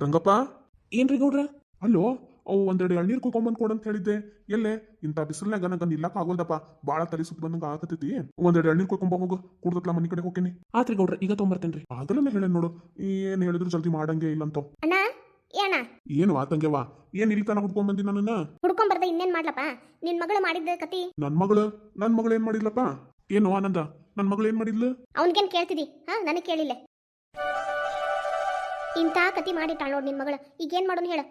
ರಂಗಪ್ಪ. ಏನ್ರಿ ಗೌಡ್ರ? ಅಲ್ಲೋ, ಅವು ಒಂದೆರಡು ಎಳ್ನೀರು ಕುಕೊಂಬಂದ್ ಕೊಡಂತ ಹೇಳಿದ್ದೆ. ಎಲ್ಲೇ ಇಂಥ ಬಿಸಿಲ್ನಾಗ ನನಗೆ ನಿಲ್ಲಕ್ ಆಗೋಲ್ದಪ್ಪ. ಬಾಳ ತಲೆ ಸುತ್ತ ಬಂದಂಗ ಆಗತೈತಿ. ಒಂದೆರಡು ಎಳ್ನೀರು ಕುಕೊಂಬ ಹೋಗು, ಕುಡ್ದತ್ಲ ಮನಿ ಕಡೆ ಹೋಗ್ತೀನಿ. ಆತ್ರಿ ಗೌಡ್ರ, ಈಗ ತೊಗೊಂಬರ್ತೇನ್ರಿ. ಆಗಲೇ ಹೇಳ ನೋಡು, ಏನ್ ಹೇಳಿದ್ರು ಜಲ್ದಿ ಮಾಡಂಗೆ ಇಲ್ಲಂತ. ಅಣ್ಣ ಏನ ಏನು ಆತಂಗೆವಾ? ಏನ್ ಇಲ್ಲಿ ತನ ಹುಡ್ಕೊಂಡ್ ಬಂದಿ ನನ್ನ? ಹುಡ್ಕೊಂಡ್ ಬರ್ದ ಇನ್ನೇನ್ ಮಾಡ್ಲಪ್ಪ? ನಿನ್ ಮಗಳು ಮಾಡಿದ್ದ ಕತಿ ನನ್ ಮಗಳು ಏನ್ ಮಾಡಿದ್ಲಪ್ಪ? ಏನು ಆನಂದ, ನನ್ ಮಗಳು ಏನ್ ಮಾಡಿದ್ಲು? ಅವನ್ಗೇನ್ ಕೇಳ್ತಿದಿ? ನನಗ್ ಕೇಳಿಲ್ಲ. ಇಂಥ ಕತಿ ಮಾಡಿಟ್ಟಾಳ ನೋಡ್ ನಿನ್ ಮಗಳು. ಈಗ ಏನ್ ಮಾಡೋನ್ ಹೇಳ?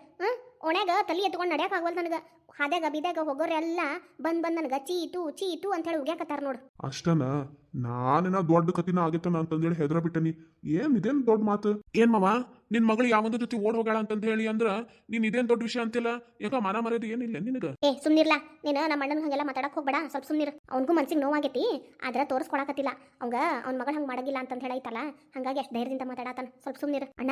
ಒಣಗ ತಲಿ ಎತ್ಕೊಂಡ್ ನಡ್ಯಾಕ ಆಗವಲ್ ನನಗ. ಹಾದ್ಯಾಗ ಬಿದ್ಯಾಗ ಹೋಗೋರೆಲ್ಲ ಬಂದ್ ನನಗ ಚೀಟು ಅಂತ ಹೇಳಿ ಉಗ್ಯಾಕತ್ತಾರ ನೋಡು. ಅಷ್ಟನ? ನಾನೇನ ದೊಡ್ಡ ಕತಿನ ಆಗೈತನ ಅಂತಂದೇಳಿ ಹೆದರ ಬಿಟ್ಟನಿ. ಇದೇನ್ ದೊಡ್ಡ ಮಾತು? ಏನ್ ಮಾವ, ನಿನ್ ಮಗಳು ಯಾವಂದ ಜೊತೆ ಓಡ್ ಹೋಗ್ಯಾಳ ಅಂತಂತ ಹೇಳಿ ಅಂದ್ರ ನೀನ್ ಇದೇನ್ ದೊಡ್ಡ ವಿಷಯ ಅಂತಿಲ್ಲ. ಯಾಕ ಮಾನ ಮರ್ಯಾದೆ ಏನಿಲ್ಲ ನಿನಗ? ಸುಮ್ನಿರ್ಲಾ ನೀನು. ನಮ್ಮ ಅಣ್ಣನ ಹಂಗೆಲ್ಲ ಮಾತಾಡಕ್ ಹೋಗ್ಬೇಡ, ಸ್ವಲ್ಪ ಸುಮ್ನಿರ್. ಅವ್ನಿಗೂ ಮನ್ಸಿಗೆ ನೋವಾಗೈತಿ, ಆದ್ರ ತೋರಿಸ್ಕೊಳಕತ್ತಿಲ್ಲ. ಅವಂಗ ಅವ್ನ ಮಗಳು ಹಂಗ್ ಮಾಡಂಗಿಲ್ಲ ಅಂತ ಹೇಳೈತಲ್ಲ, ಹಂಗಾಗಿ ಅಷ್ಟು ಧೈರ್ಯದಿಂದ ಮಾತಾಡತಾನ. ಸ್ವಲ್ಪ ಸುಮ್ನಿರ್ ಅಣ್ಣ.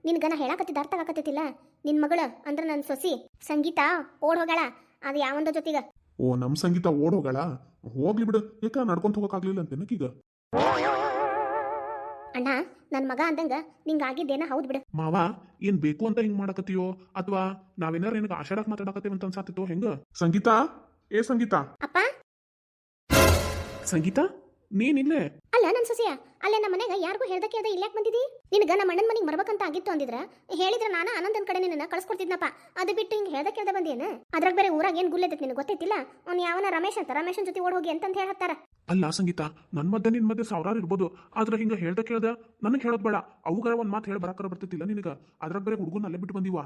ನಿನ್ಗ ನಾ ಹೇಳಾಕತ್ತಿದ್ದ ಅರ್ಥ ಆಗಕತ್ತಿಲ್ಲ. ನಿನ್ ಮಗಳು ಅಂದ್ರ ನನ್ ಸೊಸಿ ಸಂಗೀತ ಓಡ್ ಹೋಗ್ಯಾಳ. ಅದು ಯಾವಂದ ಜೊತೆಗ? ಓ, ನಮ್ ಸಂಗೀತ ಓಡ್ ಹೋಗಳ? ಹೋಗ್ಲಿ ಬಿಡು. ಯಾಕ ನಡ್ಕೊಂತ ಹೋಗಕ್ಕಾಗ್ಲಿಲ್ಲ ಅಂತ ಏನಕ್ಕೀಗ? ಅಣ್ಣ, ನನ್ ಮಗ ಅಂದಂಗ ನಿಂಗ ಆಗಿದ್ದೇನ ಹೌದ್ ಬಿಡು. ಮಾವ, ಏನ್ ಬೇಕು ಅಂತ ಹಿಂಗ್ ಮಾಡಕತ್ತೀಯೋ ಅಥವಾ ನಾವೇನಾರ ನಿನಗ ಆಷಾಢಕ್ ಮಾತಾಡಕತ್ತೀವಿ ಅಂತ ಅನ್ಸಾತಿತ್ತೋ ಹೆಂಗ? ಸಂಗೀತ, ಏ ಸಂಗೀತ. ಅಪ್ಪ, ಸಂಗೀತ ನೀನಿಲ್ಲೇ? ಅಲ್ಲ ನನ್ ಸೊಸೆಯ. ಅಲ್ಲೇ ನಮ್ಮ ಮನೆಗ ಯಾರಿಗೂ ಹೇಳ್ದ ಕೇಳ್ದ ಇಲ್ಲಾಕ್ ಬಂದಿದಿ? ನಿನಗ ನಮ್ಮ ಅಣ್ಣನ ಮನೆಗೆ ಬರ್ಬೇಕಂತ ಆಗಿತ್ತು ಅಂದಿದ್ರ ಹೇಳಿದ್ರ ನಾನು ಆನಂದನ್ ಕಡೆ ನಿನ್ನ ಕಳ್ಸ್ಕೊಡ್ತಿದ್ನಪ್ಪ. ಅದು ಬಿಟ್ಟು ಹಿಂಗ್ ಹೇಳ್ದ ಕೇಳ್ದ ಬಂದೇನ? ಅದ್ರಾಗ ಬೇರೆ ಊರಾಗ ಏನ್ ಗುಲ್ಲೆದೈತಿ ನಿನಗೆ ಗೊತ್ತೈತಿಲ್ಲ. ಅವ್ನು ಯಾವನ ರಮೇಶ್ ಅಂತ, ರಮೇಶನ್ ಜೊತೆ ಓಡ್ ಹೋಗಿ ಅಂತ ಹೇಳತ್ತಾರ. ಅಲ್ಲ ಸಂಗೀತ, ನನ್ ಮಧ್ಯೆ ನಿನ್ ಮಧ್ಯೆ ಸಾವಿರಾರು ಇರ್ಬೋದು, ಆದ್ರೆ ಹಿಂಗ ಹೇಳ್ದ ಕೇಳ್ದ ನನಗ್ ಹೇಳೋದ್ ಬೇಡ. ಅವುಗಾರ ಒಂದ್ ಮಾತು ಹೇಳಿ ಬರಾಕರ ಬರ್ತೈತಿಲ್ಲ ನಿನಗ. ಅದ್ರಾಗ ಬೇರೆ ಹುಡುಗನ ಅಲ್ಲೇ ಬಿಟ್ಟು ಬಂದಿವಾ?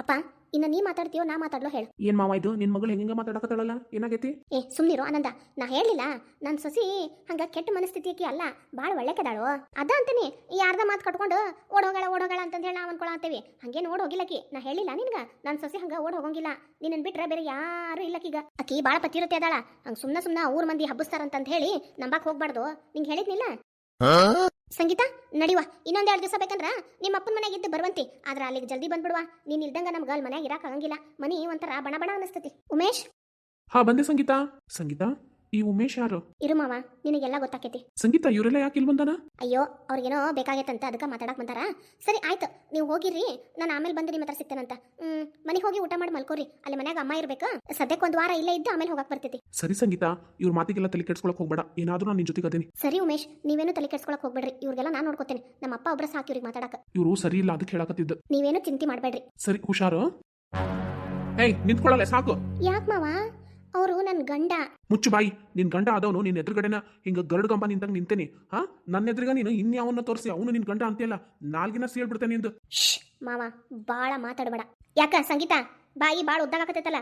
ಅಪ್ಪ, ಇನ್ನ ನೀ ಮಾತಾಡ್ತೀಯೋ ನಾ ಮಾತಾಡ್ಲೋ ಹೇಳು? ಏನ್ ಮಾವ ಇದು? ನಿನ್ ಮಗಳು ಹೆಂಗ ಮಾತಾಡಕತ್ತಾಳಲ್ಲ, ಏನಾಗೈತಿ? ಸುಮ್ನಿರೋ ಆನಂದ. ನಾ ಹೇಳಿಲ್ಲ ನನ್ ಸೊಸಿ ಹಂಗ ಕೆಟ್ಟ ಮನಸ್ಥಿತಿಯಕಿ ಅಲ್ಲ, ಬಾಳ ಒಳ್ಳೆಕದಾಳು. ಅದ ಅಂತೀನಿ. ಯಾರ್ದ ಮಾತು ಕಟ್ಕೊಂಡು ಓಡೋಗಳ ಅಂತಂದ್ ಹೇಳಿ ನಾವ್ ಅನ್ಕೊಳತ್ತೇವಿ. ಹಂಗೇನ್ ಓಡ್ ಹೋಗಿಲ್ಲಕಿ. ನಾ ಹೇಳಿಲ್ಲ ನಿನ್ಗ ನನ್ ಸೊಸಿ ಹಂಗ ಓಡ್ ಹೋಗಂಗಿಲ್ಲ. ನಿನ್ನ ಬಿಟ್ರೆ ಬೇರೆ ಯಾರು ಇಲ್ಲಕೀಗ. ಅಕಿ ಬಾಳ ಪತಿರತೆ ಅದಾಳ. ಹಂಗ ಸುಮ್ನ ಊರ್ ಮಂದಿ ಹಬ್ಬಸ್ತಾರಂತ ಹೇಳಿ ನಂಬಾಕ್ ಹೋಗ್ಬಾರ್ದು. ನಿಂಗೆ ಹೇಳಿದ್ನಿಲ್ಲ. ಸಂಗೀತ ನಡಿವಾ, ಇನ್ನೊಂದ್ 2 ದಿವಸ ಬೇಕಂದ್ರ ನಿಮ್ಮ ಅಪ್ಪನ ಮನೆಗೆ ಇದ್ದು ಬರುವಂತಿ. ಆದ್ರ ಅಲ್ಲಿಗೆ ಜಲ್ದಿ ಬಂದ್ಬಿಡುವ. ನೀನ್ ಇಲ್ದಂಗ ನಮ್ಗ ಅಲ್ಲಿ ಮನ್ಯಾಗ ಇರಾಕ್ ಆಗಂಗಿಲ್ಲ. ಮನಿ ಒಂಥರ ಬಣ ಅನಿಸ್ತತಿ. ಉಮೇಶ್. ಹಾ, ಬಂದೆ ಸಂಗೀತ. ಸಂಗೀತ, ಈ ಉಮೇಶ್ ಯಾರು? ಇರು ಮಾವ, ನಿನಗೆಲ್ಲ ಗೊತ್ತಾಕೈತಿ. ಸಂಗೀತ, ಇವರೆಲ್ಲ ಯಾಕೆ ಇಲ್ಲಿ ಬಂದಾನ? ಅಯ್ಯೋ, ಅವ್ರಿಗೇನೋ ಬೇಕಾಗೈತಂತ ಅದಕ್ಕೆ ಮಾತಾಡಕ್ ಬಂದಾರ. ಸರಿ ಆಯ್ತು, ನೀವು ಹೋಗಿರ್ರಿ. ನಾನು ಆಮೇಲೆ ಬಂದು ನಿಮ್ಮ ಹತ್ರ ಸಿಗ್ತೇನಂತ. ಮನೆಗೆ ಹೋಗಿ ಊಟ ಮಾಡಿ ಮಲ್ಕೋರಿ. ಅಲ್ಲಿ ಮನ್ಯಾಗ ಅಮ್ಮ ಇರ್ಬೇಕು. ಸದ್ಯಕ್ಕೆ 1 ವಾರ ಇಲ್ಲೇ ಇದ್ದು ಆಮೇಲೆ ಹೋಗಕ್ ಬರ್ತೈತಿ. ಸರಿ ಸಂಗೀತ, ಇವ್ರ ಮಾತಿಗೆಲ್ಲ ತಲೆ ಕೆಡ್ಸ್ಕೊಳಕ್ ಹೋಗ್ಬೇಡ. ಏನಾದ್ರೂ ನಾನು ನಿನ್ ಜೊತೆಗೆ ಅದೇನಿ. ಸರಿ ಉಮೇಶ್, ನೀವೇನು ತಲೆ ಕೆಡ್ಸ್ಕೊಳಕ್ ಹೋಗ್ಬೇಡ್ರಿ. ಇವ್ರಿಗೆಲ್ಲ ನಾನು ನೋಡ್ಕೋತೇನೆ. ನಮ್ಮ ಅಪ್ಪ ಒಬ್ರ ಸಾಕಿ ಇವ್ರಿಗೆ ಮಾತಾಡಕ. ಇವ್ರು ಸರಿ ಇಲ್ಲ, ಅದಕ್ಕೆ ಹೇಳಕತ್ತಿದ್ದ. ನೀವೇನು ಚಿಂತೆ ಮಾಡ್ಬೇಡ್ರಿ. ಸರಿ, ಹುಷಾರು. ಏಯ್, ನಿಂತ್ಕೊಳ್ಳಲ್ಲ ಸಾಕು. ಯಾಕೆ ಮಾವ? ಅವರು ನನ್ನ ಗಂಡ. ಮುಚ್ಚು ಬಾಯಿ. ನಿನ್ ಗಂಡ ಆದವನು ನಿನ್ ಎದುರುಗಡೆನ ಹಿಂಗ ಗರಡು ಗಂಬ ನಿಂತಂಗ ನಿಂತೇನಿ. ನನ್ನ ಎದುರುಗ ನೀನು ಇನ್ಯಾವನ್ನ ತೋರಿಸಿ ಅವನು ನಿನ್ ಗಂಡ ಅಂತೀಯಲ್ಲ, ನಾಲ್ಗಿನ ಸೇಳ್ಬಿಡ್ತೇನೆ ನಿಂದು. ಮಾವ, ಬಾಳ ಮಾತಾಡಬೇಡ. ಯಾಕ ಸಂಗೀತ, ಬಾಯಿ ಬಾಳ ಉದ್ದಾಗತ್ತೈತಲ್ಲ.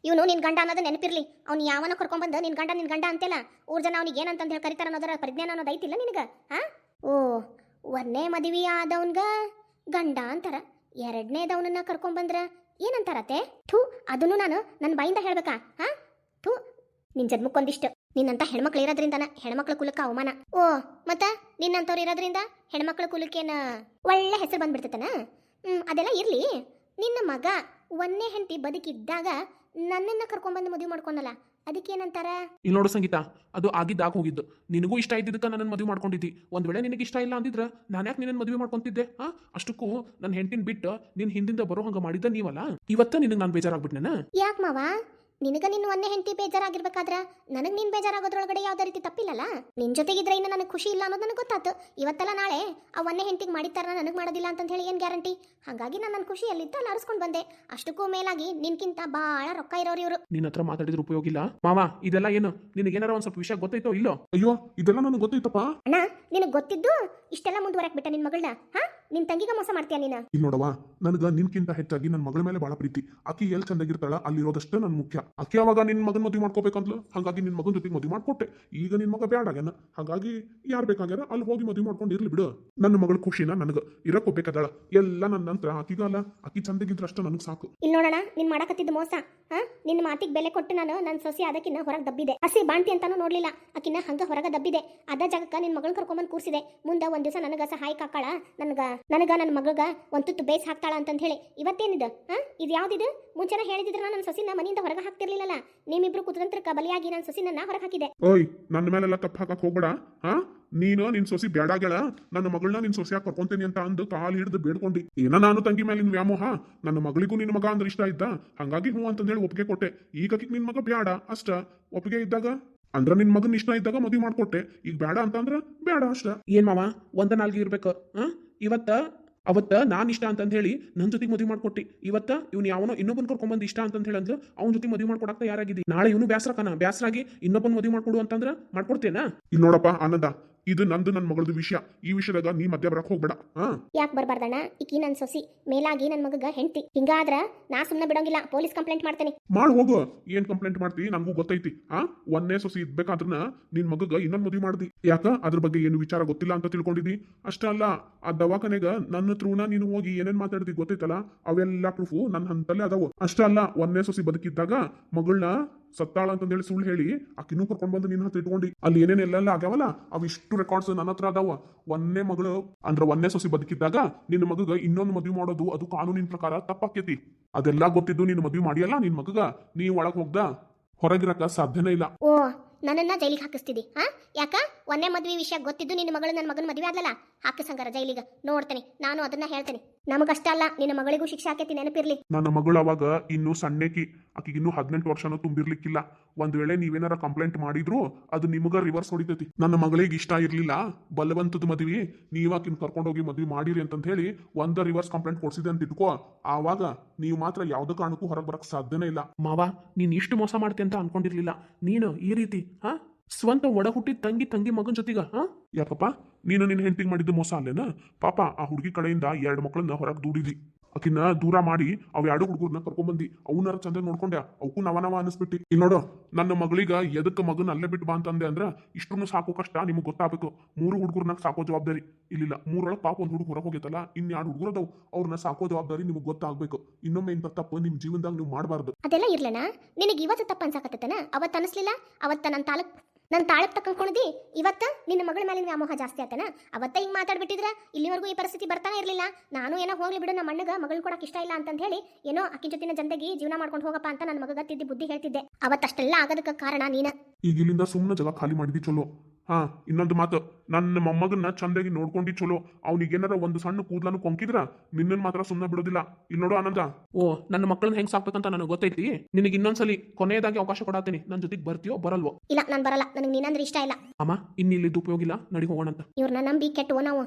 ಇವನು ನಿನ್ ಗಂಡ ಅನ್ನೋದು ನೆನಪಿರ್ಲಿ. ಅವ್ನು ಯಾವನ ಕರ್ಕೊಂಡ್ಬಂದು ನಿನ್ ಗಂಡ ಅಂತೆಲ್ಲ ಊರ್ ಜನ ಅವ್ನಿಗೆ ಏನಂತ ಹೇಳಿ ಕರಿತಾರ ಅನ್ನೋದರ ಪರಿಜ್ಞಾನ ಅನ್ನೋದು ಐತಿಲ್ಲ ನಿನಗ? ಓ, 1ನೇ ಮದುವೆ ಆದವನ್ಗ ಗಂಡ ಅಂತಾರ, 2ನೇದವನನ್ನ ಕರ್ಕೊಂಡ್ಬಂದ್ರ ಏನಂತಾರತ್ತೆ? ಥೂ, ಅದನ್ನು ನಾನು ನನ್ನ ಬಾಯಿಂದ ಹೇಳ್ಬೇಕಾ? ಥೂ, ನಿನ್ ಜನ್ಮಕ್ಕೊಂದಿಷ್ಟು. ನಿನ್ನಂತ ಹೆಣ್ಮಕ್ಳು ಇರೋದ್ರಿಂದನ ಹೆಣ್ಮಕ್ಳ ಕುಲಕ್ಕ ಅವಮಾನ. ಓ, ಮತ್ತ ನಿನ್ನಂತವ್ರು ಇರೋದ್ರಿಂದ ಹೆಣ್ಮಕ್ಳ ಕುಲಕ್ಕೇನ ಒಳ್ಳೆ ಹೆಸರು ಬಂದ್ಬಿಡ್ತೈತನ? ಅದೆಲ್ಲ ಇರ್ಲಿ. ನಿನ್ನ ಮಗ 1ನೇ ಹೆಂಡತಿ ಬದುಕಿದ್ದಾಗ ನನ್ನನ್ನ ಕರ್ಕೊಂಡ್ಬಂದು ಮದುವೆ ಮಾಡ್ಕೊಂಡಲ್ಲ, ಅದಕ್ಕೇನಂತಾರ? ಇಲ್ಲಿ ನೋಡು ಸಂಗೀತ, ಅದು ಆಗಿದ್ದಾಗ ಹೋಗಿದ್ದು. ನಿನಗೂ ಇಷ್ಟ ಇದ್ದಿದ್ದಕ್ಕ ನನ್ನ ಮದುವೆ ಮಾಡ್ಕೊಂಡಿದ್ದಿ. ಒಂದ್ ವೇಳೆ ನಿನಗೆ ಇಷ್ಟ ಇಲ್ಲ ಅಂದಿದ್ರ ನಾನು ಯಾಕೆ ನಿನ್ನ ಮದುವೆ ಮಾಡ್ಕೊಂತಿದ್ದೆ? ಅಷ್ಟಕ್ಕೂ ನನ್ನ ಹೆಂಡತಿನ ಬಿಟ್ಟು ನಿನ್ ಹಿಂದಿಂದ ಬರೋ ಹಂಗ ಮಾಡಿದ್ದ ನೀವಲ್ಲ. ಇವತ್ತ ನಿನಗೆ ನಾನು ಬೇಜಾರಾಗ್ಬಿಟ್ನೇನ? ಯಾಕೆ ಮಾವ? ನಿನಗ ನಿನ್ನ 1ನೇ ಹೆಂಡತಿ ಬೇಜಾರಾಗಿರ್ಬೇಕಾದ್ರ ನನಗ್ ನೀನ್ ಬೇಜಾರಾಗೋದ್ರೊಳಗಡೆ ಯಾವ್ದೇ ರೀತಿ ತಪ್ಪಿಲ್ಲಲ್ಲ. ನಿನ್ ಜೊತೆಗಿದ್ರೆ ಇನ್ನು ನನಗೆ ಖುಷಿ ಇಲ್ಲ ಅನ್ನೋದು ನನಗೆ ಗೊತ್ತಾತು. ಇವತ್ತಲ್ಲ ನಾಳೆ ಆ 1ನೇ ಹೆಂಡತಿಗೆ ಮಾಡಿತ್ತಾರ, ನನಗೆ ಮಾಡೋದಿಲ್ಲ ಅಂತ ಹೇಳಿ ಏನ್ ಗ್ಯಾರಂಟಿ? ಹಾಗಾಗಿ ನಾನು ನನ್ನ ಖುಷಿಯಲ್ಲಿದ್ದ ಅಲ್ಲಿ ಆರಿಸ್ಕೊಂಡು ಬಂದೆ. ಅಷ್ಟಕ್ಕೂ ಮೇಲಾಗಿ ನಿನ್ಕಿಂತ ಬಾಳ ರೊಕ್ಕ ಇರೋರು ಇವರು. ನಿನ್ನ ಹತ್ರ ಮಾತಾಡಿದ್ರೆ ಉಪಯೋಗ ಇಲ್ಲ ಮಾವ. ಇದೆಲ್ಲ ಏನು ನಿನಗೇನಾರ ಒಂದ್ ಸ್ವಲ್ಪ ವಿಷಯ ಗೊತ್ತೈತೋ ಇಲ್ಲೋ? ಅಯ್ಯೋ, ಇದೆಲ್ಲ ನನಗೆ ಗೊತ್ತೈತಪ್ಪ. ಅಣ್ಣ, ನಿನಗೆ ಗೊತ್ತಿದ್ದು ಇಷ್ಟೆಲ್ಲ ಮುಂದುವರಕ್ ಬಿಟ್ಟ ನಿನ್ ಮಗಳನ್ನ? ನಿನ್ ತಂಗಿಗ ಮೋಸ ಮಾಡ್ತೀಯ ನೀನ? ಇಲ್ಲಿ ನೋಡವಾ, ನನಗ ನಿನ್ಕಿಂತ ಹೆಚ್ಚಾಗಿ ನನ್ನ ಮಗಳ ಮೇಲೆ ಬಹಳ ಪ್ರೀತಿ. ಆಕಿ ಎಲ್ಲಿ ಚಂದಾಗಿರ್ತಾಳ ಅಲ್ಲಿರೋದಷ್ಟೇ ನನ್ ಮುಖ್ಯ. ಆಕಿ ಅವಾಗ ನಿನ್ ಮಗನ್ ಮದುವೆ ಮಾಡ್ಕೋಬೇಕಂದ್ಲು, ಹಾಗಾಗಿ ನಿನ್ ಮಗನ ಜೊತೆಗೆ ಮದುವೆ ಮಾಡ್ಕೊಟ್ಟೆ. ಈಗ ನಿನ್ ಮಗ ಬ್ಯಾಡಾಗ್ಯಾನ, ಹಾಗಾಗಿ ಯಾರು ಬೇಕಾಗ್ಯಾರ ಅಲ್ಲಿ ಹೋಗಿ ಮದುವೆ ಮಾಡ್ಕೊಂಡು ಇರ್ಲಿ ಬಿಡು. ನನ್ನ ಮಗಳ ಖುಷಿನ ನನಗ ಇರಕ್ ಹೋಗ್ಬೇಕಾದಳ. ಎಲ್ಲ ನನ್ನ ನಂತರ ಆಕಿಗಲ್ಲ, ಆಕಿ ಚಂದಾಗಿದ್ರೆ ಅಷ್ಟ ನನಗ್ ಸಾಕು. ಇಲ್ಲಿ ನೋಡೋಣ, ನಿನ್ ಮಾಡಕತ್ತಿದ್ದು ಮೋಸ. ನಿನ್ನ ಮಾತಿಗೆ ಬೆಲೆ ಕೊಟ್ಟು ನಾನು ನನ್ನ ಸೊಸಿ ಅದಕ್ಕಿನ್ನ ಹೊರಗೆ ದಬ್ಬಿದೆ. ಹಸಿ ಬಾಣ್ತಿ ಅಂತಾನು ನೋಡ್ಲಿಲ್ಲ, ಆಕಿನ್ನ ಹಂಗ ಹೊರಗೆ ದಬ್ಬಿದೆ. ಅದ ಜಾಗಕ್ಕ ನಿನ್ ಮಗಳನ್ನ ಕರ್ಕೊಂಬಂದ್ ಕೂರ್ಸಿದೆ. ಮುಂದೆ ಒಂದ್ ದಿವಸ ನನಗ ಸಹಾಯ ಕಾಕಾಳ, ನನಗ ನನ್ನ ಮಗಗ ಒಂದ್ ತುತ್ತು ಬೇಸ್ ಹಾಕ್ತಾಳ ಅಂತ ಹೇಳಿ. ಇವತ್ತೇನಿದ? ಇದು ಯಾವ್ದಿದು? ಮುಂಚೆನ ಹೇಳಿದಿದ್ರ ನನ್ನ ಸೊಸಿನ ಮನೆಯಿಂದ ಹೊರಗೆ ಹಾಕ್ತಿರ್ಲಿಲ್ಲಲ್ಲ. ನಿಮ್ಮಿಬ್ರು ಕುತಂತ್ರಕ್ಕ ಬಲಿಯಾಗಿ ನನ್ನ ಸೊಸಿನ ಹೊರಗೆ ಹಾಕಿದೆ. ಓಯ್, ನನ್ನ ಮೇಲೆಲ್ಲ ತಪ್ಪು ಹಾಕಕ್ ಹೋಗ್ಬೇಡ. ನೀನು ನಿನ್ ಸೊಸಿ ಬೇಡಾಗಳ ನನ್ನ ಮಗಳನ್ನ ನಿನ್ ಸೊಸೆಯಾಗಿ ಕರ್ಕೊಂತೀನಿ ಅಂತ ಅಂದು ಕಾಲು ಹಿಡಿದು ಬೇಡ್ಕೊಂಡಿ ಏನ ನಾನು ತಂಗಿ ಮೇಲೆ ನಿನ್ ವ್ಯಾಮೋಹ ನನ್ನ ಮಗಳಿಗೂ ನಿನ್ನ ಮಗ ಅಂದ್ರೆ ಇಷ್ಟ ಇದ್ದ ಹಂಗಾಗಿ ಹ್ಞೂ ಅಂತಂದೇಳಿ ಒಪ್ಪಿಗೆ ಕೊಟ್ಟೆ ಈಗ ನಿನ್ ಮಗ ಬ್ಯಾಡ ಅಷ್ಟ ಒಪ್ಪಿಗೆ ಇದ್ದಾಗ ಅಂದ್ರ ನಿನ್ ಮಗನ್ ಇಷ್ಟ ಇದ್ದಾಗ ಮದುವೆ ಮಾಡ್ಕೊಟ್ಟೆ ಈಗ ಬೇಡ ಅಂತಂದ್ರ ಬೇಡ ಅಷ್ಟ ಏನ್ ಮಾವ ಒಂದ ನಾಲ್ಗೆ ಇರ್ಬೇಕು ಅವತ್ತ ನಾನ್ ಇಷ್ಟ ಅಂತಂದ್ ಹೇಳಿ ನನ್ನ ಜೊತೆಗೆ ಮದುವೆ ಮಾಡ್ಕೊಟ್ಟಿ ಇವತ್ತ ಇವ್ನು ಯಾವನೋ ಇನ್ನೊಬ್ಬನ್ ಕರ್ಕೊಂಬಂದ್ ಇಷ್ಟ ಅಂತ ಹೇಳಿ ಅಂದ್ಲು ಅವ್ನ ಜೊತೆ ಮದುವೆ ಮಾಡ್ಕೊಡಕ್ತ ಯಾರಾಗಿದ್ದಿ ನಾಳೆ ಇವನು ಬ್ಯಾಸರಾಗಿ ಇನ್ನೊಬ್ಬನ್ ಮದುವೆ ಮಾಡ್ಕೊಡು ಅಂತಂದ್ರ ಮಾಡ್ಕೊಡ್ತೇನಾ ಇಲ್ಲಿ ನೋಡಪ್ಪ ಆನಂದ ಇದು ನಂದು ನನ್ನ ಮಗಳದು ವಿಷಯ ಈ ವಿಷಯದಾಗ ನೀ ಮಧ್ಯ ಬರಕ್ ಹೋಗ್ಬೇಡ ಹಾ ಯಾಕೆ ಬರ್ಬಾರ್ದಣ್ಣ ಈಕಿ ನನ್ನ ಸೊಸಿ ಮೇಲಾಗಿ ನನ್ನ ಮಗಗ ಹೆಂಡ್ತಿ ಹಿಂಗಾದ್ರ ನಾ ಸುಮ್ಮನೆ ಬಿಡೋಂಗಿಲ್ಲ ಪೊಲೀಸ್ ಕಂಪ್ಲೇಂಟ್ ಮಾಡ್ತೇನೆ ಮಾಡ್ ಹೋಗು ಏನ್ ಕಂಪ್ಲೇಂಟ್ ಮಾಡ್ತಿ ನಂಗೂ ಗೊತ್ತೈತಿ ಒಂದೇ ಸೊಸಿ ಇದ್ಬೇಕಾದ್ರನ ನಿನ್ ಮಗಗ ಇನ್ನೊಂದ್ ಮದುವೆ ಮಾಡ್ದಿ ಯಾಕ ಅದ್ರ ಬಗ್ಗೆ ಏನು ವಿಚಾರ ಗೊತ್ತಿಲ್ಲ ಅಂತ ತಿಳ್ಕೊಂಡಿದ್ದಿ ಅಷ್ಟ ಅಲ್ಲ ಆ ದವಾಖಾನೆಗ ನನ್ನ ಹತ್ರೂನ ನೀನು ಹೋಗಿ ಏನೇನ್ ಮಾತಾಡ್ತಿ ಗೊತ್ತೈತಲ್ಲ ಅವೆಲ್ಲ ಪ್ರೂಫು ನನ್ನ ಹಂತಲ್ಲೇ ಅದಾವು ಅಷ್ಟ ಅಲ್ಲ ಒಂದೇ ಸೊಸಿ ಬದುಕಿದ್ದಾಗ ಮಗಳನ್ನ ಸತ್ತಾಳ ಅಂತಂದೇಳಿ ಸುಳ್ಳು ಹೇಳಿ ಆಕಿನೂ ಕರ್ಕೊಂಡ್ ಬಂದು ನಿನ್ನ ಹತ್ರ ಇಟ್ಕೊಂಡಿ ಅಲ್ಲಿ ಏನೇನೆಲ್ಲ ಆಗ್ಯಾವಲ್ಲ ಅವಿಷ್ಟು ರೆಕಾರ್ಡ್ಸ್ ನನ್ನ ಹತ್ರ ಅದಾವ ಒಂದೇ ಮಗಳು ಅಂದ್ರ ಒಂದೇ ಸೊಸಿ ಬದುಕಿದ್ದಾಗ ನಿನ್ನ ಮಗಗ ಇನ್ನೊಂದು ಮದುವೆ ಮಾಡೋದು ಅದು ಕಾನೂನಿನ ಪ್ರಕಾರ ತಪ್ಪಾಕೇತಿ ಅದೆಲ್ಲ ಗೊತ್ತಿದ್ದು ನೀನು ಮದುವೆ ಮಾಡಿಯಲ್ಲ ನಿನ್ ಮಗಗ ನೀ ಒಳಗ್ ಹೋಗ್ದ ಹೊರಗಿರಕ ಸಾಧ್ಯನೇ ಇಲ್ಲ ಓ ನನ್ನನ್ನ ಜೈಲಿಗೆ ಹಾಕಿಸ್ತಿದ್ದಿ ಯಾಕ ಒಂದೇ ಮದ್ವೆ ವಿಷಯ ಗೊತ್ತಿದ್ದು ನಿನ್ನ ಮಗಳು ನನ್ನ ಮಗನ ಮದುವೆ ಆದ್ಲಲ್ಲ ಹಾಕಿಸಂಗಾರ ಜೈಲಿಗೆ ನೋಡ್ತೇನೆ ನಾನು ಅದನ್ನ ಹೇಳ್ತೇನೆ ನಮಗಷ್ಟ ಅಲ್ಲ ನಿನ್ನ ಮಗಳಿಗೂ ಶಿಕ್ಷೆ ಹಾಕೈತಿ ನೆನಪಿರ್ಲಿ ನನ್ನ ಮಗಳು ಅವಾಗ ಇನ್ನೂ ಸಣ್ಣಕಿ ಆಕಿಗೆ ಇನ್ನೂ 18 ವರ್ಷನೂ ತುಂಬಿರ್ಲಿಕ್ಕಿಲ್ಲ ಒಂದ್ ವೇಳೆ ನೀವೇನಾರ ಕಂಪ್ಲೇಂಟ್ ಮಾಡಿದ್ರು ಅದು ನಿಮಗ ರಿವರ್ಸ್ ಹೊಡಿತೈತಿ ನನ್ನ ಮಗಳಿಗೆ ಇಷ್ಟ ಇರ್ಲಿಲ್ಲ ಬಲವಂತದ ಮದ್ವಿ ನೀವಾಕಿನ್ ಕರ್ಕೊಂಡೋಗಿ ಮದ್ವಿ ಮಾಡಿರಿ ಅಂತ ಹೇಳಿ ಒಂದ ರಿವರ್ಸ್ ಕಂಪ್ಲೇಂಟ್ ಕೊಡ್ಸಿದೆ ಅಂತ ಇಟ್ಕೋ ಆವಾಗ ನೀವು ಮಾತ್ರ ಯಾವ್ದು ಕಾರಣಕ್ಕೂ ಹೊರಗೆ ಬರಕ್ ಸಾಧ್ಯನೇ ಇಲ್ಲ ಮಾವ ನೀನ್ ಇಷ್ಟು ಮೋಸ ಮಾಡ್ತೆ ಅಂತ ಅನ್ಕೊಂಡಿರ್ಲಿಲ್ಲ ನೀನು ಈ ರೀತಿ ಸ್ವಂತ ಒಡ ಹುಟ್ಟಿದ ತಂಗಿ ಮಗನ ಜೊತೆಗ ಯಾಕಪ್ಪ ನೀನು ನಿನ್ನ ಹೆಂಡತಿಗೆ ಮಾಡಿದ್ದು ಮೋಸ ಅಲ್ಲೇನ ಪಾಪ ಆ ಹುಡುಗಿ ಕಡೆಯಿಂದ 2 ಮಕ್ಕಳನ್ನ ಹೊರಗೆ ದೂಡಿದಿ ಆಕಿನ ದೂರ ಮಾಡಿ ಅವ್ 2 ಹುಡುಗರನ್ನ ಕರ್ಕೊಂಡ್ಬಂದಿ ಅವನಾರ ಚಂದ ನೋಡ್ಕೊಂಡೆ ಅವಕ್ಕೂ ನವ ಅನಿಸ್ಬಿಟ್ಟಿ ಇಲ್ಲಿ ನೋಡು ನನ್ನ ಮಗಳಿಗ ಎದಕ್ಕ ಮಗನ ಅಲ್ಲೇ ಬಿಟ್ಟು ಬಾ ಅಂತಂದೆ ಅಂದ್ರ ಇಷ್ಟನ್ನು ಸಾಕೋ ಕಷ್ಟ ನಿಮ್ಗೆ ಗೊತ್ತಾಗಬೇಕು 3 ಹುಡುಗರನ್ನ ಸಾಕೋ ಜವಾಬ್ದಾರಿ ಇಲ್ಲಿಲ್ಲ 3 ಪಾಪ ಒಂದು ಹುಡುಗ ಹೊರಗೆ ಹೋಗೈತಲ್ಲ 2 ಹುಡುಗರು ಅದಾವ ಅವ್ರನ್ನ ಸಾಕೋ ಜವಾಬ್ದಾರಿ ನಿಮ್ಗೆ ಗೊತ್ತಾಗಬೇಕು ಇನ್ನೊಮ್ಮೆ ಇಂಥ ತಪ್ಪು ನಿಮ್ ಜೀವನದಾಗ ನೀವು ಮಾಡಬಾರ್ದು ಅದೆಲ್ಲ ಇರ್ಲಣ್ಣ ನಿನಗೆ ಇವತ್ತು ತಪ್ಪು ಅನ್ಸಾಕತ್ತೇನ ಅವತ್ತು ಅನಿಸ್ಲಿಲ್ಲ ಅವತ್ತ ನನ್ನ ತಾಳಕ್ ತಕೊಂಡ್ಕೊಂಡಿದ್ದಿ ಇವತ್ತ ನಿನ್ನ ಮಗಳ ಮೇಲಿನ ವ್ಯಾಮೋಹ ಜಾಸ್ತಿ ಆತನ ಅವತ್ತ ಹಿಂಗ್ ಮಾತಾಡ್ಬಿಟ್ಟಿದ್ರ ಇಲ್ಲಿವರೆಗೂ ಈ ಪರಿಸ್ಥಿತಿ ಬರ್ತಾನೆ ಇರ್ಲಿಲ್ಲ ನಾನು ಏನೋ ಹೋಗ್ಲಿ ಬಿಡು ನಮ್ಮ ಅಣ್ಣಗ ಮಗಳು ಕೊಡಕ್ ಇಷ್ಟ ಇಲ್ಲ ಅಂತ ಹೇಳಿ ಏನೋ ಅಕ್ಕಿ ಜೊತಿನ ಜಂದಗಿ ಜೀವನ ಮಾಡ್ಕೊಂಡು ಹೋಗಪ್ಪ ಅಂತ ನನ್ನ ಮಗಗ ತಿದ್ದಿ ಬುದ್ಧಿ ಹೇಳ್ತಿದ್ದೆ ಅವತ್ತಷ್ಟೆಲ್ಲ ಆಗೋದಕ್ಕೆ ಕಾರಣ ನೀನ ಈಗ ಇಲ್ಲಿಂದ ಸುಮ್ಮನೆ ಜಾಗ ಖಾಲಿ ಮಾಡಿದಿ ಚಲೋ ಇನ್ನೊಂದು ಮಾತು ನನ್ನ ಮೊಮ್ಮಗನ್ನ ಚಂದಾಗಿ ನೋಡ್ಕೊಂಡಿ ಚಲೋ ಅವ್ನಿಗೇನಾರ ಒಂದು ಸಣ್ಣ ಕೂದ್ಲನ್ನು ಕೊಂಕಿದ್ರ ನಿನ್ನನ್ ಮಾತ್ರ ಸುಮ್ಮನೆ ಬಿಡೋದಿಲ್ಲ ಇಲ್ಲಿ ನೋಡು ಆನಂದ ಓ ನನ್ನ ಮಕ್ಕಳನ್ನ ಹೆಂಗ್ ಸಾಕ್ಬೇಕಂತ ನನಗೆ ಗೊತ್ತೈತಿ ನಿನಗೆ ಇನ್ನೊಂದ್ಸಲಿ ಕೊನೆಯದಾಗಿ ಅವಕಾಶ ಕೊಡಾತೀನಿ ನನ್ನ ಜೊತೆಗೆ ಬರ್ತೀಯೋ ಬರಲ್ವೋ ಇಲ್ಲ ನಾನು ಬರಲ್ಲ ನನಗೆ ನೀನಂದ್ರೆ ಇಷ್ಟ ಇಲ್ಲ ಅಮ್ಮ ಇನ್ನಿಲ್ಲಿದ್ದು ಉಪಯೋಗ ಇಲ್ಲ ನಡಿ ಹೋಗೋಣಂತ ಇವ್ರನ್ನ ನಂಬಿ ಕೆಟ್ಟವೋ ನಾವು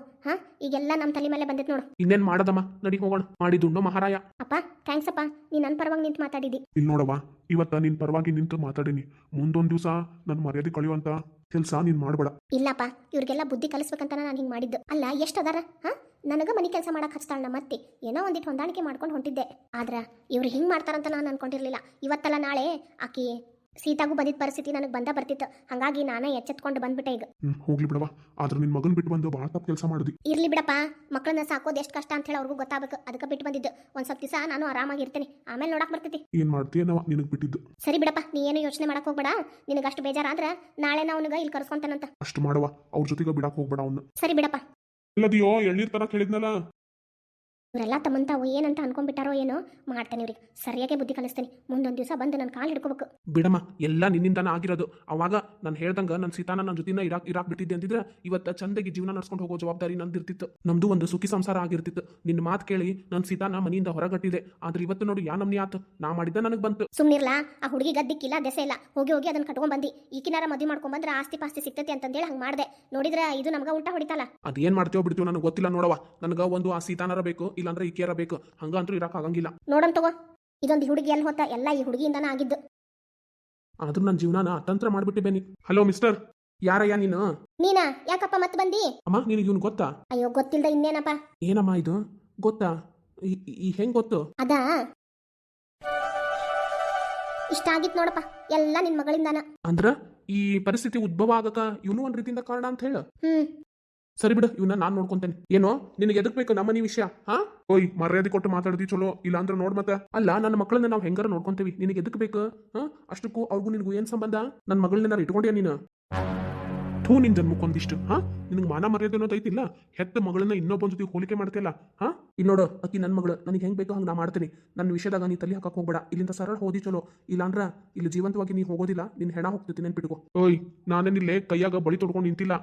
ಈಗೆಲ್ಲ ನಮ್ಮ ತಲೆ ಮೇಲೆ ಬಂದಿತ್ತು ನೋಡು ಇನ್ನೇನ್ ಮಾಡದಮ್ಮ ನಡಿ ಹೋಗೋಣ ಮಾಡಿದುಂಡು ಮಹಾರಾಯ ಅಪ್ಪ ಥ್ಯಾಂಕ್ಸ್ ಅಪ್ಪ ನೀ ನನ್ನ ಪರವಾಗಿ ನಿಂತು ಮಾತಾಡಿದಿ ಇಲ್ಲಿ ನೋಡವ್ವ ಇವತ್ತ ನಿನ್ ಪರವಾಗಿ ನಿಂತು ಮಾತಾಡೀನಿ ಮುಂದೊಂದ್ ದಿವಸ ನನ್ನ ಮರ್ಯಾದೆ ಕಳೆಯುವಂತ ಕೆಲಸ ನೀನ್ ಮಾಡಬೇಡ ಇಲ್ಲಪ್ಪ ಇವ್ರಿಗೆಲ್ಲ ಬುದ್ಧಿ ಕಲಿಸ್ಬೇಕಂತ ನಾನು ಹಿಂಗೆ ಮಾಡಿದ್ದು ಅಲ್ಲ ಎಷ್ಟು ಅದಾರ ನನಗ ಮನೆ ಕೆಲಸ ಮಾಡಕ್ ಹಚ್ತಾಳ ಮತ್ತೆ ಏನೋ ಒಂದಿಟ್ಟು ಹೊಂದಾಣಿಕೆ ಮಾಡ್ಕೊಂಡು ಹೊಂಟಿದ್ದೆ ಆದ್ರ ಇವ್ರು ಹಿಂಗ್ ಮಾಡ್ತಾರಂತ ನಾನು ಅನ್ಕೊಂಡಿರ್ಲಿಲ್ಲ ಇವತ್ತಲ್ಲ ನಾಳೆ ಆಕಿ ಸೀತಾಗೂ ಬಂದಿದ್ದ ಪರಿಸ್ಥಿತಿ ನನಗೆ ಬರ್ತಿತ್ತು ಹಂಗಾಗಿ ನಾನೇ ಎಚ್ಚೆತ್ಕೊಂಡು ಬಂದ್ಬಿಟ್ಟೆ ಈಗ ಹೋಗ್ಲಿ ಬಿಡವಾ ಆದ್ರೆ ನಿನ್ ಮಗನ್ ಬಿಟ್ಟು ಬಂದು ಭಾಳ ತಪ್ಪು ಕೆಲಸ ಮಾಡಿದಿ ಇರ್ಲಿ ಬಿಡಪ್ಪ ಮಕ್ಕಳನ್ನ ಸಾಕೋದು ಎಷ್ಟು ಕಷ್ಟ ಅಂತ ಹೇಳಿ ಅವ್ರಿಗೂ ಗೊತ್ತಾಗಬೇಕು ಅದಕ್ಕೆ ಬಿಟ್ಟು ಬಂದಿದ್ದು ಒಂದ್ ಸ್ವಲ್ಪ ದಿವಸ ನಾನು ಆರಾಮಾಗಿರ್ತೇನೆ ಆಮೇಲೆ ನೋಡಕ್ ಬರ್ತೈತಿ ಏನ್ ಮಾಡ್ತೀಯನವ ನಿನಗ್ ಬಿಟ್ಟಿದ್ದು ಸರಿ ಬಿಡಪ್ಪ ನೀ ಏನು ಯೋಚನೆ ಮಾಡಕ್ ಹೋಗ್ಬೇಡ ನಿನಗೆ ಅಷ್ಟು ಬೇಜಾರಾದ್ರ ನಾಳೆ ಅವನಿಗೆ ಇಲ್ಲಿ ಕರ್ಸ್ಕೊಂತಾನಂತ ಅಷ್ಟು ಮಾಡವ ಅವ್ರ ಜೊತೆಗೆ ಬಿಡಕ್ ಹೋಗ್ಬೇಡ ಅವನ್ನ ಸರಿ ಬಿಡಪ್ಪ ಇಲ್ಲದಿಯೋ ಎಳ್ನೀರ್ ತರ ಕೇಳಿದ್ನಲ್ಲ ಇವರೆಲ್ಲ ತಮ್ಮಂತಾವು ಏನಂತ ಅನ್ಕೊಂಡ್ಬಿಟ್ಟಾರೋ ಏನೋ ಮಾಡ್ತೇನೆ ಇವ್ರಿಗೆ ಸರಿಯಾಗಿ ಬುದ್ಧಿ ಕಲಿಸ್ತೀನಿ ಮುಂದೊಂದು ದಿವಸ ಬಂದು ನನ್ನ ಕಾಲು ಹಿಡ್ಕೋಬೇಕು ಬಿಡಮ್ಮ ಎಲ್ಲ ನಿನ್ನಿಂದಾನ ಆಗಿರೋದು ಅವಾಗ ನಾನು ಹೇಳ್ದಂಗ ನನ್ನ ಸೀತಾನ ನನ್ನ ಜೊತೆನ ಇರಾಕ್ ಬಿಟ್ಟಿದ್ದೆ ಅಂತಿದ್ರೆ ಇವತ್ತು ಚಂದಾಗಿ ಜೀವನ ನಡ್ಸ್ಕೊಂಡು ಹೋಗೋ ಜವಾಬ್ದಾರಿ ನಂದಿರ್ತಿತ್ತು ನಮ್ದು ಒಂದು ಸುಖಿ ಸಂಸಾರ ಆಗಿರ್ತಿತ್ತು ನಿನ್ನ ಮಾತು ಕೇಳಿ ನನ್ನ ಸೀತಾನ ಮನೆಯಿಂದ ಹೊರಗಟ್ಟಿದೆ ಆದ್ರೆ ಇವತ್ತು ನೋಡಿ ಯಾ ನಮ್ನಿ ಆತು ನಾ ಮಾಡಿದ್ದ ನನಗೆ ಬಂತು ಸುಮ್ನಿರ್ಲಾ ಆ ಹುಡುಗಿ ಗದ್ದಿಕ್ಕಿಲ್ಲ ದೆಸೆ ಇಲ್ಲ ಹೋಗಿ ಅದನ್ನ ಕಟ್ಕೊಂಡ್ ಬಂದಿ ಈಕಿನಾರ ಮದುವೆ ಮಾಡ್ಕೊಂಡ್ ಬಂದ್ರೆ ಆಸ್ತಿ ಪಾಸ್ತಿ ಸಿಗ್ತೈತಿ ಅಂತಂದೇಳಿ ಹಂಗೆ ಮಾಡಿದೆ ನೋಡಿದ್ರೆ ಇದು ನಮ್ಗೆ ಉಲ್ಟಾ ಹೊಡಿತಲ್ಲ ಅದೇನ್ ಮಾಡ್ತೀವೋ ಬಿಡ್ತೀವೋ ನನಗೆ ಗೊತ್ತಿಲ್ಲ ನೋಡವ ನನಗೆ ಒಂದು ಆ ಸೀತಾನರ ಬೇಕು ಇಲ್ಲಾಂದ್ರೆ ಈಕೆಯರ ಬೇಕು ಹಂಗಂತೂ ಇರಕ್ ಆಗಂಗಿಲ್ಲ ನೋಡಮ್ ತಗೋ ಇದೊಂದು ಹುಡುಗಿ ಎಲ್ಲಿ ಹೋತ ಎಲ್ಲ ಈ ಹುಡುಗಿಯಿಂದನ ಆಗಿದ್ದು ಆದ್ರೂ ನನ್ನ ಜೀವನಾನ ಅತಂತ್ರ ಮಾಡ್ಬಿಟ್ಟಿದ್ದೇನೆ ಹಲೋ ಮಿಸ್ಟರ್ ಯಾರಯ್ಯ ನೀನಾ ಯಾಕಪ್ಪ ಮತ್ತೆ ಬಂದಿ ಅಮ್ಮ ನಿನಗೆ ಇವ್ನು ಗೊತ್ತಾ ಅಯ್ಯೋ ಗೊತ್ತಿಲ್ದ ಇನ್ನೇನಪ್ಪ ಏನಮ್ಮ ಇದು ಗೊತ್ತಾ ಈ ಹೆಂಗ್ ಗೊತ್ತು ಅದಾ ಇಷ್ಟ ಆಗಿತ್ ನೋಡಪ್ಪ ಎಲ್ಲ ನಿನ್ ಮಗಳಿಂದಾನ ಅಂದ್ರ ಈ ಪರಿಸ್ಥಿತಿ ಉದ್ಭವ ಆಗಕ ಇವನು ಒಂದ್ ರೀತಿಯಿಂದ ಕಾರಣ ಅಂತ ಹೇಳ ಹ್ಮ್ ಸರಿ ಬಿಡು ಇವನ್ನ ನಾನ್ ನೋಡ್ಕೊಂತೇನೆ ಏನೋ ನಿನಗೆ ಎದಕ್ ಬೇಕು ನಮ್ಮನಿ ವಿಷಯ ಓಯ್ ಮರ್ಯಾದೆ ಕೊಟ್ಟು ಮಾತಾಡ್ದಿ ಚಲೋ ಇಲ್ಲ ಅಂದ್ರೆ ನೋಡ್ ಮತ್ತೆ ಅಲ್ಲ ನನ್ನ ಮಕ್ಕಳನ್ನ ನಾವು ಹೆಂಗಾರ ನೋಡ್ಕೊಂತೀವಿ ನಿನಗೆ ಎದಕ್ ಬೇಕು ಅಷ್ಟಕ್ಕೂ ಅವ್ರಿಗೂ ನಿನಗೂ ಏನ್ ಸಂಬಂಧ ನನ್ನ ಮಗಳನ್ನ ಇಟ್ಕೊಂಡ್ಯಾ ನೀನು ಥೂ ನಿನ್ ಜನ್ಮಕ್ಕೊಂದಿಷ್ಟು ನಿನಗೆ ಮಾನ ಮರ್ಯಾದೆ ಅನ್ನೋದು ಐತಿಲ್ಲ ಹೆತ್ತ ಮಗಳನ್ನ ಇನ್ನೊಬ್ಬನ ಜೊತೆ ಹೋಲಿಕೆ ಮಾಡ್ತಿಲ್ಲ ಇಲ್ಲಿ ನೋಡು ಅಕ್ಕಿ ನನ್ನ ಮಗಳು ನನಗೆ ಹೆಂಗ್ ಬೇಕೋ ಹಂಗೆ ನಾ ಮಾಡ್ತೀನಿ ನನ್ನ ವಿಷಯದಾಗ ನೀ ತಲೆ ಹಾಕಕ್ ಹೋಗ್ಬೇಡ ಇಲ್ಲಿಂದ ಸರಳ ಹೋದಿ ಚಲೋ ಇಲ್ಲಾಂದ್ರ ಇಲ್ಲಿ ಜೀವಂತವಾಗಿ ನೀ ಹೋಗೋದಿಲ್ಲ ನಿನ್ ಹೆಣ ಹೋಗ್ತೈತಿ ನೆನ್ಪಿಟ್ಕೋ ಓಯ್ ನಾನೇನಿಲ್ಲೇ ಕೈಯಾಗ ಬಳಿ ತೊಡ್ಕೊಂಡು ನಿಂತಿಲ್ಲ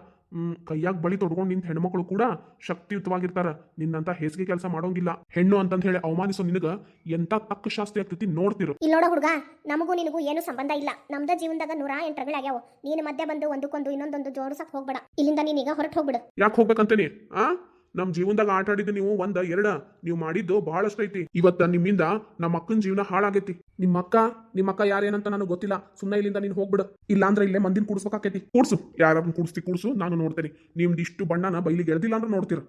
ಕೈಯಾಗ ಬಳಿ ತೊಡ್ಕೊಂಡು ನಿಂತ ಹೆಣ್ಮಕ್ಳು ಕೂಡ ಶಕ್ತಿಯುತವಾಗಿರ್ತಾರ. ನಿನ್ನಂತ ಹೇಸಿಗೆ ಕೆಲಸ ಮಾಡೋಂಗಿಲ್ಲ. ಹೆಣ್ಣು ಅಂತಂದ್ ಹೇಳಿ ಅವಮಾನಿಸೋ ನಿನಗ ಎಂತ ತಕ್ಕ ಶಾಸ್ತಿ ಆಗ್ತೈತಿ ನೋಡ್ತಿರು. ಇಲ್ಲಿ ನೋಡೋ ಹುಡುಗ, ನಮಗೂ ನಿನಗೂ ಏನು ಸಂಬಂಧ ಇಲ್ಲ. ನಮ್ದ ಜೀವನದಾಗ 108 ರಗಳಾಗ್ಯಾವ. ನೀನು ಮಧ್ಯೆ ಬಂದು ಒಂದಕ್ಕೊಂದು ಇನ್ನೊಂದೊಂದು ಜೋಡಿಸಕ್ ಹೋಗ್ಬೇಡ. ಇಲ್ಲಿಂದ ನೀನೀಗ ಹೊರಟು ಹೋಗ್ಬಿಡು. ಯಾಕೆ ಹೋಗ್ಬೇಕಂತೇನಿ? ನಮ್ ಜೀವನದಾಗ ಆಟ ಆಡಿದ್ದು ನೀವು 1 2 ನೀವು ಮಾಡಿದ್ದು ಬಹಳಷ್ಟು ಐತಿ. ಇವತ್ತ ನಿಮ್ಮಿಂದ ನಮ್ಮ ಅಕ್ಕನ ಜೀವನ ಹಾಳಾಗೈತಿ. ನಿಮ್ಮ ಅಕ್ಕ ಯಾರೇನಂತ ನನಗೆ ಗೊತ್ತಿಲ್ಲ. ಸುಮ್ಮನೆ ಇಲ್ಲಿಂದ ನೀನು ಹೋಗ್ಬಿಡು. ಇಲ್ಲ ಅಂದ್ರೆ ಇಲ್ಲೇ ಮಂದಿನ ಕೂಡಿಸ್ಬೇಕಾಕೈತಿ. ಕೂಡ್ಸು, ಯಾರನ್ನ ಕೂಡ್ಸು, ನಾನು ನೋಡ್ತೇನೆ. ನಿಮ್ದು ಇಷ್ಟು ಬಣ್ಣನ ಬೈಲಿಗೆ ಎಳ್ದಿಲ್ಲ ಅಂದ್ರೆ ನೋಡ್ತೀರ.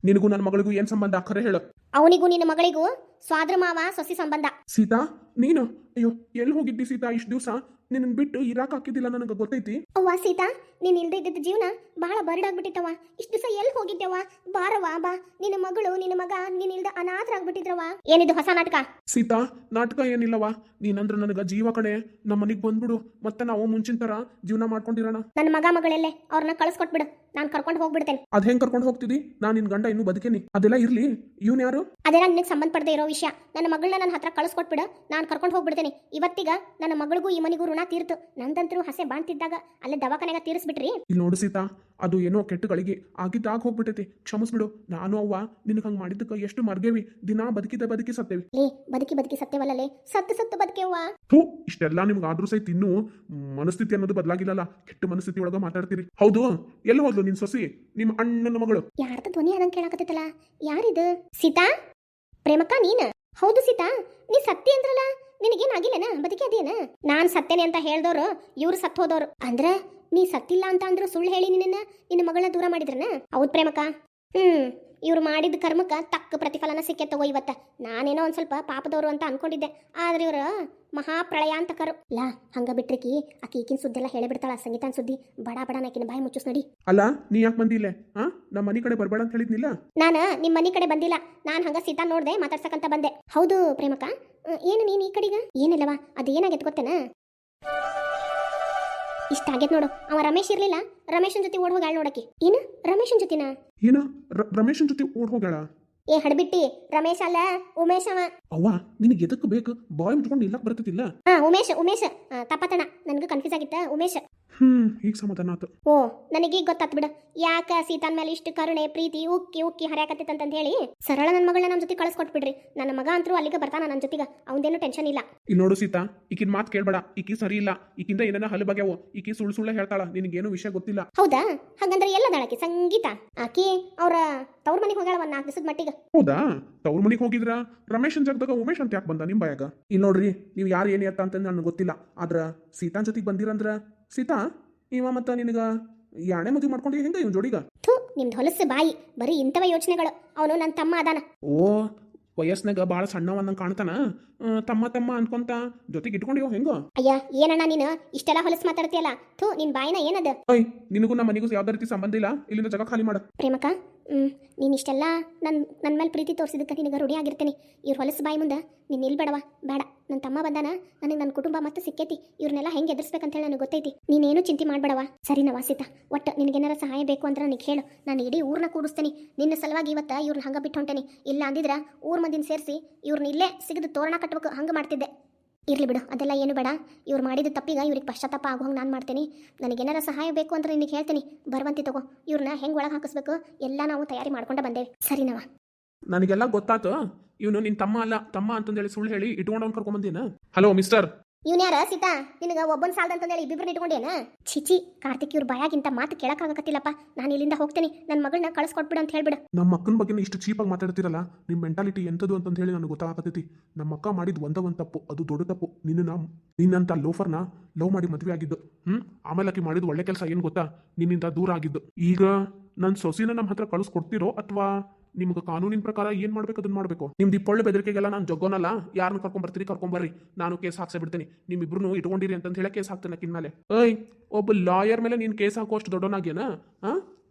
ನಿನಗೂ ನನ್ನ ಮಗಳಿಗೂ ಏನ್ ಸಂಬಂಧ ಖರೆ ಹೇಳು. ಅವನಿಗೂ ನಿನ್ನ ಮಗಳಿಗೂ ಸ್ವಾದ್ರ ಮಾವ ಸೊಸಿ ಸಂಬಂಧ. ಸೀತಾ, ನೀನು ಅಯ್ಯೋ ಎಲ್ಲಿ ಹೋಗಿದ್ದಿ ಸೀತಾ? ಇಷ್ಟು ದಿವಸ ನಿನ್ನ ಬಿಟ್ಟು ಇರಾಕ್ ಹಾಕಿದ್ದಿಲ್ಲ, ನನಗೆ ಗೊತ್ತೈತಿ. ಅವ್ವ ಸೀತಾ, ನೀನ್ ಇಲ್ದೇ ಇದ್ದಿದ್ದ ಜೀವನ ಬಹಳ ಬರಡಾಗ್ಬಿಟ್ಟಿತ್ತವ. ಇಷ್ಟು ದಿವಸ ಎಲ್ಲಿ ಹೋಗಿದ್ದೆವ? ಬಾರವಾ ಬಾ. ನಿನ್ನ ಮಗಳು ನಿನ್ನ ಮಗ ನೀನ್ ಇಲ್ದ ಅನಾಥರಾಗ್ಬಿಟ್ಟಿದ್ರವ. ಏನಿದು ಹೊಸ ನಾಟಕ? ಸೀತಾ, ನಾಟಕ ಏನಿಲ್ಲವಾ. ನೀನಂದ್ರ ನನಗ ಜೀವ ಕಡೆ. ನಮ್ಮ ಮನಿಗ್ ಬಂದ್ಬಿಡು, ಮತ್ತೆ ನಾವು ಮುಂಚಿನ ತರ ಜೀವನ ಮಾಡ್ಕೊಂಡಿರೋಣ. ನನ್ನ ಮಗ ಮಗಳೆಲ್ಲೇ ಅವ್ರನ್ನ ಕಳಿಸ್ಕೊಟ್ಬಿಡು. ನಾನ್ ಕರ್ಕೊಂಡು ಹೋಗ್ಬಿಡ್ತೇನೆ. ಅದ್ ಹೆಂಗ್ ಕರ್ಕೊಂಡು ಹೋಗ್ತಿದಿ? ನಾನ್ ನಿನ್ ಗಂಡ ಇನ್ನೂ ಬದುಕೇನಿ. ಅದೆಲ್ಲ ಇರ್ಲಿ, ಇವ್ನ ಯಾರು? ಅದೆಲ್ಲ ನಿನಗೆ ಸಂಬಂಧಪಡದೆ ಇರೋ ವಿಷಯ. ನನ್ನ ಮಗಳನ್ನ ನನ್ನ ಹತ್ರ ಕಳಿಸ್ಕೊಟ್ಬಿಡು. ನಾನು ಕರ್ಕೊಂಡು ಹೋಗ್ಬಿಡ್ತೇನೆ. ಇವತ್ತಿಗ ನನ್ನ ಮಗಳಿಗೂ ಈ ಮನಿಗೂ ಋಣ ತೀರ್ತು. ನಂದಂತರೂ ಹಸೆ ಬಾಣ್ತಿದ್ದಾಗ ಅಲ್ಲೇ ದವಾಖಾನೆಗೆ ತೀರಿಸ್ಬಿಟ್ರಿ. ಇಲ್ಲಿ ನೋಡು ಸೀತಾ, ಅದು ಏನೋ ಕೆಟ್ಟಗಳಿಗೆ ಆಗಿದ್ದಾಗ ಹೋಗ್ಬಿಟ್ಟೈತಿ. ಕ್ಷಮಿಸ್ಬಿಡು. ನಾನು ಅವ್ವ ನಿನಗೆ ಹಂಗ್ ಮಾಡಿದ್ದಕ್ಕ ಎಷ್ಟು ಮರ್ಗೇವಿ. ದಿನಾ ಬದುಕಿ ಸತ್ತೇವಿ. ಲೇ, ಬದುಕಿ ಸತ್ಯವಲ್ಲೇ, ಸತ್ತು ಬದುಕೆವ್ವ. ಇಷ್ಟೆಲ್ಲ ನಿಮ್ಗೆ ಆದ್ರೂ ಸಹಿತ ಇನ್ನೂ ಮನಸ್ಥಿತಿ ಅನ್ನೋದು ಬದಲಾಗಿಲ್ಲಲ್ಲ. ಕೆಟ್ಟ ಮನಸ್ಥಿತಿ ಒಳಗ ಮಾತಾಡ್ತೀರಿ. ಹೌದು, ಎಲ್ಲಿ ಹೋದ್ಲು ನಿನ್ ಸೊಸಿ, ನಿಮ್ಮ ಅಣ್ಣನ ಮಗಳು? ಯಾರ್ದ ಧ್ವನಿ ಅದಂಗೆ ಕೇಳಾಕತ್ತೈತಲ್ಲ, ಯಾರಿದು? ಸೀತಾ, ಪ್ರೇಮಕ್ಕ ನೀನ? ಹೌದು ಸೀತಾ, ನೀ ಸತ್ತಿ ಅಂದ್ರಲ್ಲ, ನಿನಗೇನಾಗಿಲ್ಲನ? ಬದುಕಿ ಅದೇನ? ನಾನ್ ಸತ್ತೇನೆ ಅಂತ ಹೇಳ್ದವ್ರು ಇವ್ರು ಸತ್ತು ಹೋದವ್ರು. ಅಂದ್ರ ನೀ ಸತ್ತಿಲ್ಲ ಅಂತ ಅಂದ್ರು ಸುಳ್ಳು ಹೇಳಿ ನಿನ್ನ ಮಗಳನ್ನ ದೂರ ಮಾಡಿದ್ರನ? ಹೌದ್ ಪ್ರೇಮಕ್ಕ. ಇವ್ರು ಮಾಡಿದ ಕರ್ಮಕ್ಕ ತಕ್ಕ ಪ್ರತಿಫಲನ ಸಿಕ್ಕೇತವೋ ಇವತ್ತ. ನಾನೇನೋ ಒಂದ್ ಸ್ವಲ್ಪ ಪಾಪದವ್ರು ಅಂತ ಅನ್ಕೊಂಡಿದ್ದೆ, ಆದ್ರೆ ಇವ್ರ ಮಹಾಪ್ರಳಯ ಅಂತ ಕರು. ಲಾ, ಹಂಗ ಬಿಟ್ರಿಕಿ ಆಕಿ ಈಕಿನ ಸುದ್ದಿ ಎಲ್ಲ ಹೇಳಿ ಬಿಡ್ತಾಳ. ಸಂಗೀತನ ಸುದ್ದಿ ಬಡ ನಾಕಿನ ಬಾಯಿ ಮುಚ್ಚುಸ್ ನಡಿ. ಅಲ್ಲ, ನೀ ಯಾಕೆ ಬಂದಿಲ್ಲ? ನಮ್ಮ ಮನಿ ಕಡೆ ಬರ್ಬೇಡ ಅಂತ ಹೇಳಿದ್ನಿಲ್ಲ. ನಾನು ನಿಮ್ಮ ಮನಿ ಕಡೆ ಬಂದಿಲ್ಲ. ನಾನು ಹಂಗ ಸೀತಾ ನೋಡ್ದೆ, ಮಾತಾಡ್ಸಕಂತ ಬಂದೆ. ಹೌದು ಪ್ರೇಮಕ್ಕ, ಏನು ನೀನ್ ಈ ಕಡೆಗ? ಏನಿಲ್ಲವಾ, ಅದು ಏನಾಗೈತೆ ಗೊತ್ತೇನ? ಇಷ್ಟ ಆಗೈತ್ ನೋಡು. ಅವ ರಮೇಶ್ ಇರ್ಲಿಲ್ಲ, ರಮೇಶನ್ ಜೊತೆ ಓಡ್ ಹೋಗ್ಯಾಳ ನೋಡಕಿ. ಏನು ರಮೇಶನ್ ಜೊತೆನ? ಏನ ರಮೇಶನ್ ಜೊತೆ ಓಡ್ ಹೋಗ್ಯಾಳ? ಏ ಹಡ್ಬಿಟ್ಟಿ, ರಮೇಶ್ ಅಲ್ಲ ಉಮೇಶ್ ಅವ. ಅವ್ವ, ನಿನಗೆ ಎದಕ್ಕೆ ಬೇಕು? ಬಾಯ್ ಮುಚ್ಕೊಂಡು ಇಲ್ಲಕ್ ಬರ್ತೈತಿಲ್ಲ. ಉಮೇಶ್ ತಪ್ಪತನ, ನನ್ಗೂ ಕನ್ಫ್ಯೂಸ್ ಆಗಿತ್ತ. ಉಮೇಶ್. ಈಗ ಸಮಾಧಾನ ಆತು. ಓ, ನನಗೀಗ ಗೊತ್ತಾತ್ ಬಿಡ ಯಾಕ ಸೀತಾನ್ ಮೇಲೆ ಇಷ್ಟು ಕರುಣೆ ಪ್ರೀತಿ ಉಕ್ಕಿ ಹರ್ಯಾಕತ್ತಿತ್ತಂತ ಹೇಳಿ. ಸರಳ ನನ್ನ ಮಗಳನ್ನ ನಮ್ಮ ಜೊತೆ ಕಳಿಸ್ಕೊಟ್ಬಿಡ್ರಿ. ನನ್ನ ಮಗ ಅಂತರೂ ಅಲ್ಲಿಗೆ ಬರ್ತಾನ ನನ್ನ ಜೊತೆಗ. ಅವಂದೇನು ಟೆನ್ಷನ್ ಇಲ್ಲ. ಇಲ್ಲಿ ನೋಡು ಸೀತಾ, ಈಕಿನ ಮಾತು ಕೇಳ್ಬೇಡ. ಈಕಿ ಸರಿ ಇಲ್ಲ. ಈಕಿಂದ ಏನೇನ ಹಲ್ಲು ಬಗ್ಯಾವು. ಈಕಿ ಸುಳ್ಳು ಹೇಳ್ತಾಳ. ನಿನಗೇನು ವಿಷಯ ಗೊತ್ತಿಲ್ಲ. ಹೌದಾ? ಹಾಗಂದ್ರೆ ಎಲ್ಲದಾಳಕಿ ಸಂಗೀತ? ಆಕಿ ಅವ್ರ ತವ್ರ ಮನೆಗೆ ಹೋಗ್ಯಾಳ 4 ದಿವಸದ ಮಟ್ಟಿಗೆ. ಹೌದಾ? ತವ್ರ ಮನೆಗೆ ಹೋಗಿದ್ರ? ರಮೇಶನ್ ಜಾಗದಾಗ ಉಮೇಶ್ ಅಂತ ಯಾಕೆ ಬಂದ ನಿಮ್ ಬಾಯಾಗ? ಇಲ್ಲಿ ನೋಡ್ರಿ, ನೀವು ಯಾರು ಏನಿ ಅಂತ ನನಗೆ ಗೊತ್ತಿಲ್ಲ. ಆದ್ರ ಸೀತಾನ್ ಜೊತೆಗೆ ಬಂದಿರಂದ್ರ ಸೀತಾ, ಇವ ಮತ್ತ ನಿನಗ ಯಾಣೆ ಮದುವೆ ಮಾಡ್ಕೊಂಡು ಹೆಂಗ ಇವ್ ಜೋಡಿಗ? ನಿಮ್ದು ಹೊಲಸು ಬಾಯಿ, ಬರೀ ಇಂಥವ ಯೋಚನೆಗಳು. ಅವನು ನನ್ನ ತಮ್ಮ ಅದಾನ. ಓ, ವಯಸ್ನಾಗ ಬಾಳ ಸಣ್ಣವನ್ನಂಗೆ ಕಾಣ್ತಾನ. ತಮ್ಮ ಅನ್ಕೊಂತ ಜೊತೆಗೆ ಇಟ್ಕೊಂಡಿಯೋ ಹೆಂಗೋ? ಅಯ್ಯ, ಏನಣ್ಣ ನೀನು ಇಷ್ಟೆಲ್ಲ ಹೊಲಸು ಮಾತಾಡ್ತೀಯಲ್ಲ? ನಿನ್ ಬಾಯಿನ ಏನದ? ನಿನಗೂ ನಮ್ಮ ಮನೆಗೂ ಯಾವ್ದೇ ರೀತಿ ಸಂಬಂಧ ಇಲ್ಲ. ಇಲ್ಲಿಂದ ಜಾಗ ಖಾಲಿ ಮಾಡ. ಪ್ರೇಮಕ್ಕ, ನೀನು ಇಷ್ಟೆಲ್ಲ ನನ್ನ ಮೇಲೆ ಪ್ರೀತಿ ತೋರಿಸಿದಕ್ಕೆ ನಿನಗೆ ರೂಢಿ ಆಗಿರ್ತೀನಿ. ಇವ್ರ ಹೊಲಸು ಬಾಯಿ ಮುಂದೆ ನೀನು ನಿಲ್ಬೇಡವಾ. ಬೇಡ, ನನ್ನ ತಮ್ಮ ಬಂದಾನ, ನನಗೆ ನನ್ನ ಕುಟುಂಬ ಮತ್ತೆ ಸಿಕ್ಕೈತಿ. ಇವ್ರನ್ನೆಲ್ಲ ಹೆಂಗೆ ಎದುರಿಸ್ಬೇಕಂತ ಹೇಳಿ ನನಗೆ ಗೊತ್ತೈತಿ. ನೀನೇನು ಚಿಂತೆ ಮಾಡಬೇಡವಾ. ಸರಿನಾ ವಾಸಿತ? ಒಟ್ಟು ನಿನಗೇನಾರ ಸಹಾಯ ಬೇಕು ಅಂದ್ರೆ ನನಗೆ ಹೇಳು. ನಾನು ಇಡೀ ಊರನ್ನ ಕೂಡಿಸ್ತೀನಿ. ನಿನ್ನ ಸಲುವಾಗಿ ಇವತ್ತು ಇವ್ರನ್ನ ಹಂಗೆ ಬಿಟ್ಟು ಹೊಂಟೇನಿ. ಇಲ್ಲ ಅಂದಿದ್ರೆ ಊರ್ ಮಂದಿನ ಸೇರಿಸಿ ಇವ್ರನ್ನ ಇಲ್ಲೇ ಸಿಗದು ತೋರಣ ಕಟ್ಟಬೇಕು. ಹಂಗೆ ಮಾಡ್ತಿದ್ದೆ. ಇರ್ಲಿ ಬಿಡು, ಅದೆಲ್ಲ ಏನು ಬೇಡ. ಇವ್ರು ಮಾಡಿದ ತಪ್ಪಿಗೆ ಇವ್ರಿಗೆ ಪಶ್ಚಾತ್ತಾಪ ಆಗುವಂಗೆ ನಾನು ಮಾಡ್ತೀನಿ. ನನಗೇನಾರ ಸಹಾಯ ಬೇಕು ಅಂದ್ರೆ ನಿನಗೆ ಹೇಳ್ತೀನಿ. ಬರುವಂತಿ ತಗೋ. ಇವ್ರನ್ನ ಹೆಂಗೆ ಒಳಗೆ ಹಾಕಿಸ್ಬೇಕು ಎಲ್ಲ ನಾವು ತಯಾರಿ ಮಾಡ್ಕೊಂಡು ಬಂದೇವೆ. ಸರಿನವಾ? ನನಗೆಲ್ಲ ಗೊತ್ತಾತು. ಇವನು ನಿನ್ ತಮ್ಮ ಅಲ್ಲ, ತಮ್ಮ ಅಂತಂದೇಳಿ ಸುಳ್ಳು ಹೇಳಿ ಇಟ್ಕೊಂಡವ್ನು ಕರ್ಕೊಂಬಂದಿನ. ಹಲೋ ಮಿಸ್ಟರ್, ಇವ್ನ್ಯಾರ ಸೀತಾ? ನಿನಗೆ ಒಬ್ಬನ ಸಾಲದಂತಂದೇಳಿ ಇಬ್ಬಿಬ್ರನ್ನ ಇಟ್ಕೊಂಡೇನ? ಚಿಚಿ, ಕಾರ್ತಿಕ್ ಇವ್ರ ಬಾಯಾಗಿಂತ ಮಾತು ಕೇಳಕ್ಕಾಗತ್ತಿಲ್ಲಪ್ಪ. ನಾನು ಇಲ್ಲಿಂದ ಹೋಗ್ತೀನಿ. ನನ್ನ ಮಗಳನ್ನ ಕಳಿಸ್ಕೊಟ್ಬಿಡು ಅಂತ ಹೇಳ್ಬಿಡು. ನಮ್ಮ ಅಕ್ಕನ ಬಗ್ಗೆ ಇಷ್ಟು ಚೀಪಾಗಿ ಮಾತಾಡ್ತಿರಲ್ಲ. ನಿಮ್ಮ ಮೆಂಟಾಲಿಟಿ ಎಂಥದ್ದು ಅಂತ ಹೇಳಿ ನನಗೆ ಗೊತ್ತಾಗತೈತಿ. ನಮ್ಮ ಅಕ್ಕ ಮಾಡಿದ ಒಂದು ತಪ್ಪು, ಅದು ದೊಡ್ಡ ತಪ್ಪು. ನಿನ್ನಂತ ಲೋಫರ್ನ ಲವ್ ಮಾಡಿ ಮದುವೆ ಆಗಿದ್ದು. ಆಮೇಲೆ ಆಕಿ ಮಾಡಿದ ಒಳ್ಳೆ ಕೆಲಸ ಏನು ಗೊತ್ತಾ? ನಿನ್ನಿಂದ ದೂರ ಆಗಿದ್ದು. ಈಗ ನನ್ನ ಸೊಸಿನ ನಮ್ಮ ಹತ್ರ ಕಳಿಸ್ಕೊಡ್ತಿರೋ ಅಥವಾ ನಿಮ್ಗೆ ಕಾನೂನಿನ ಪ್ರಕಾರ ಏನ್ ಮಾಡ್ಬೇಕು ಅದನ್ನ ಮಾಡ್ಬೇಕು? ನಿಮ್ದು ಈ ಪೊಳ್ಳೆ ಬೆದರಿಕೆಗೆಲ್ಲ ನಾನು ಜಗ್ಗೋನಲ್ಲ. ಯಾರನ್ನ ಕರ್ಕೊಂಡ್ಬರ್ತೀರಿ ಕರ್ಕೊಂಬರ್ರಿ, ನಾನು ಕೇಸ್ ಹಾಕ್ಸೇ ಬಿಡ್ತೀನಿ. ನಿಮ್ಮಿಬ್ರು ಇಟ್ಕೊಂಡಿರಿ ಅಂತ ಹೇಳಿ ಕೇಸ್ ಹಾಕ್ತೇನೆ ಕಿನ್ಮೇಲೆ. ಒಬ್ಬ ಲಾಯರ್ ಮೇಲೆ ನೀನು ಕೇಸ್ ಹಾಕುವಷ್ಟು ದೊಡ್ಡವನಾಗ್ಯನ?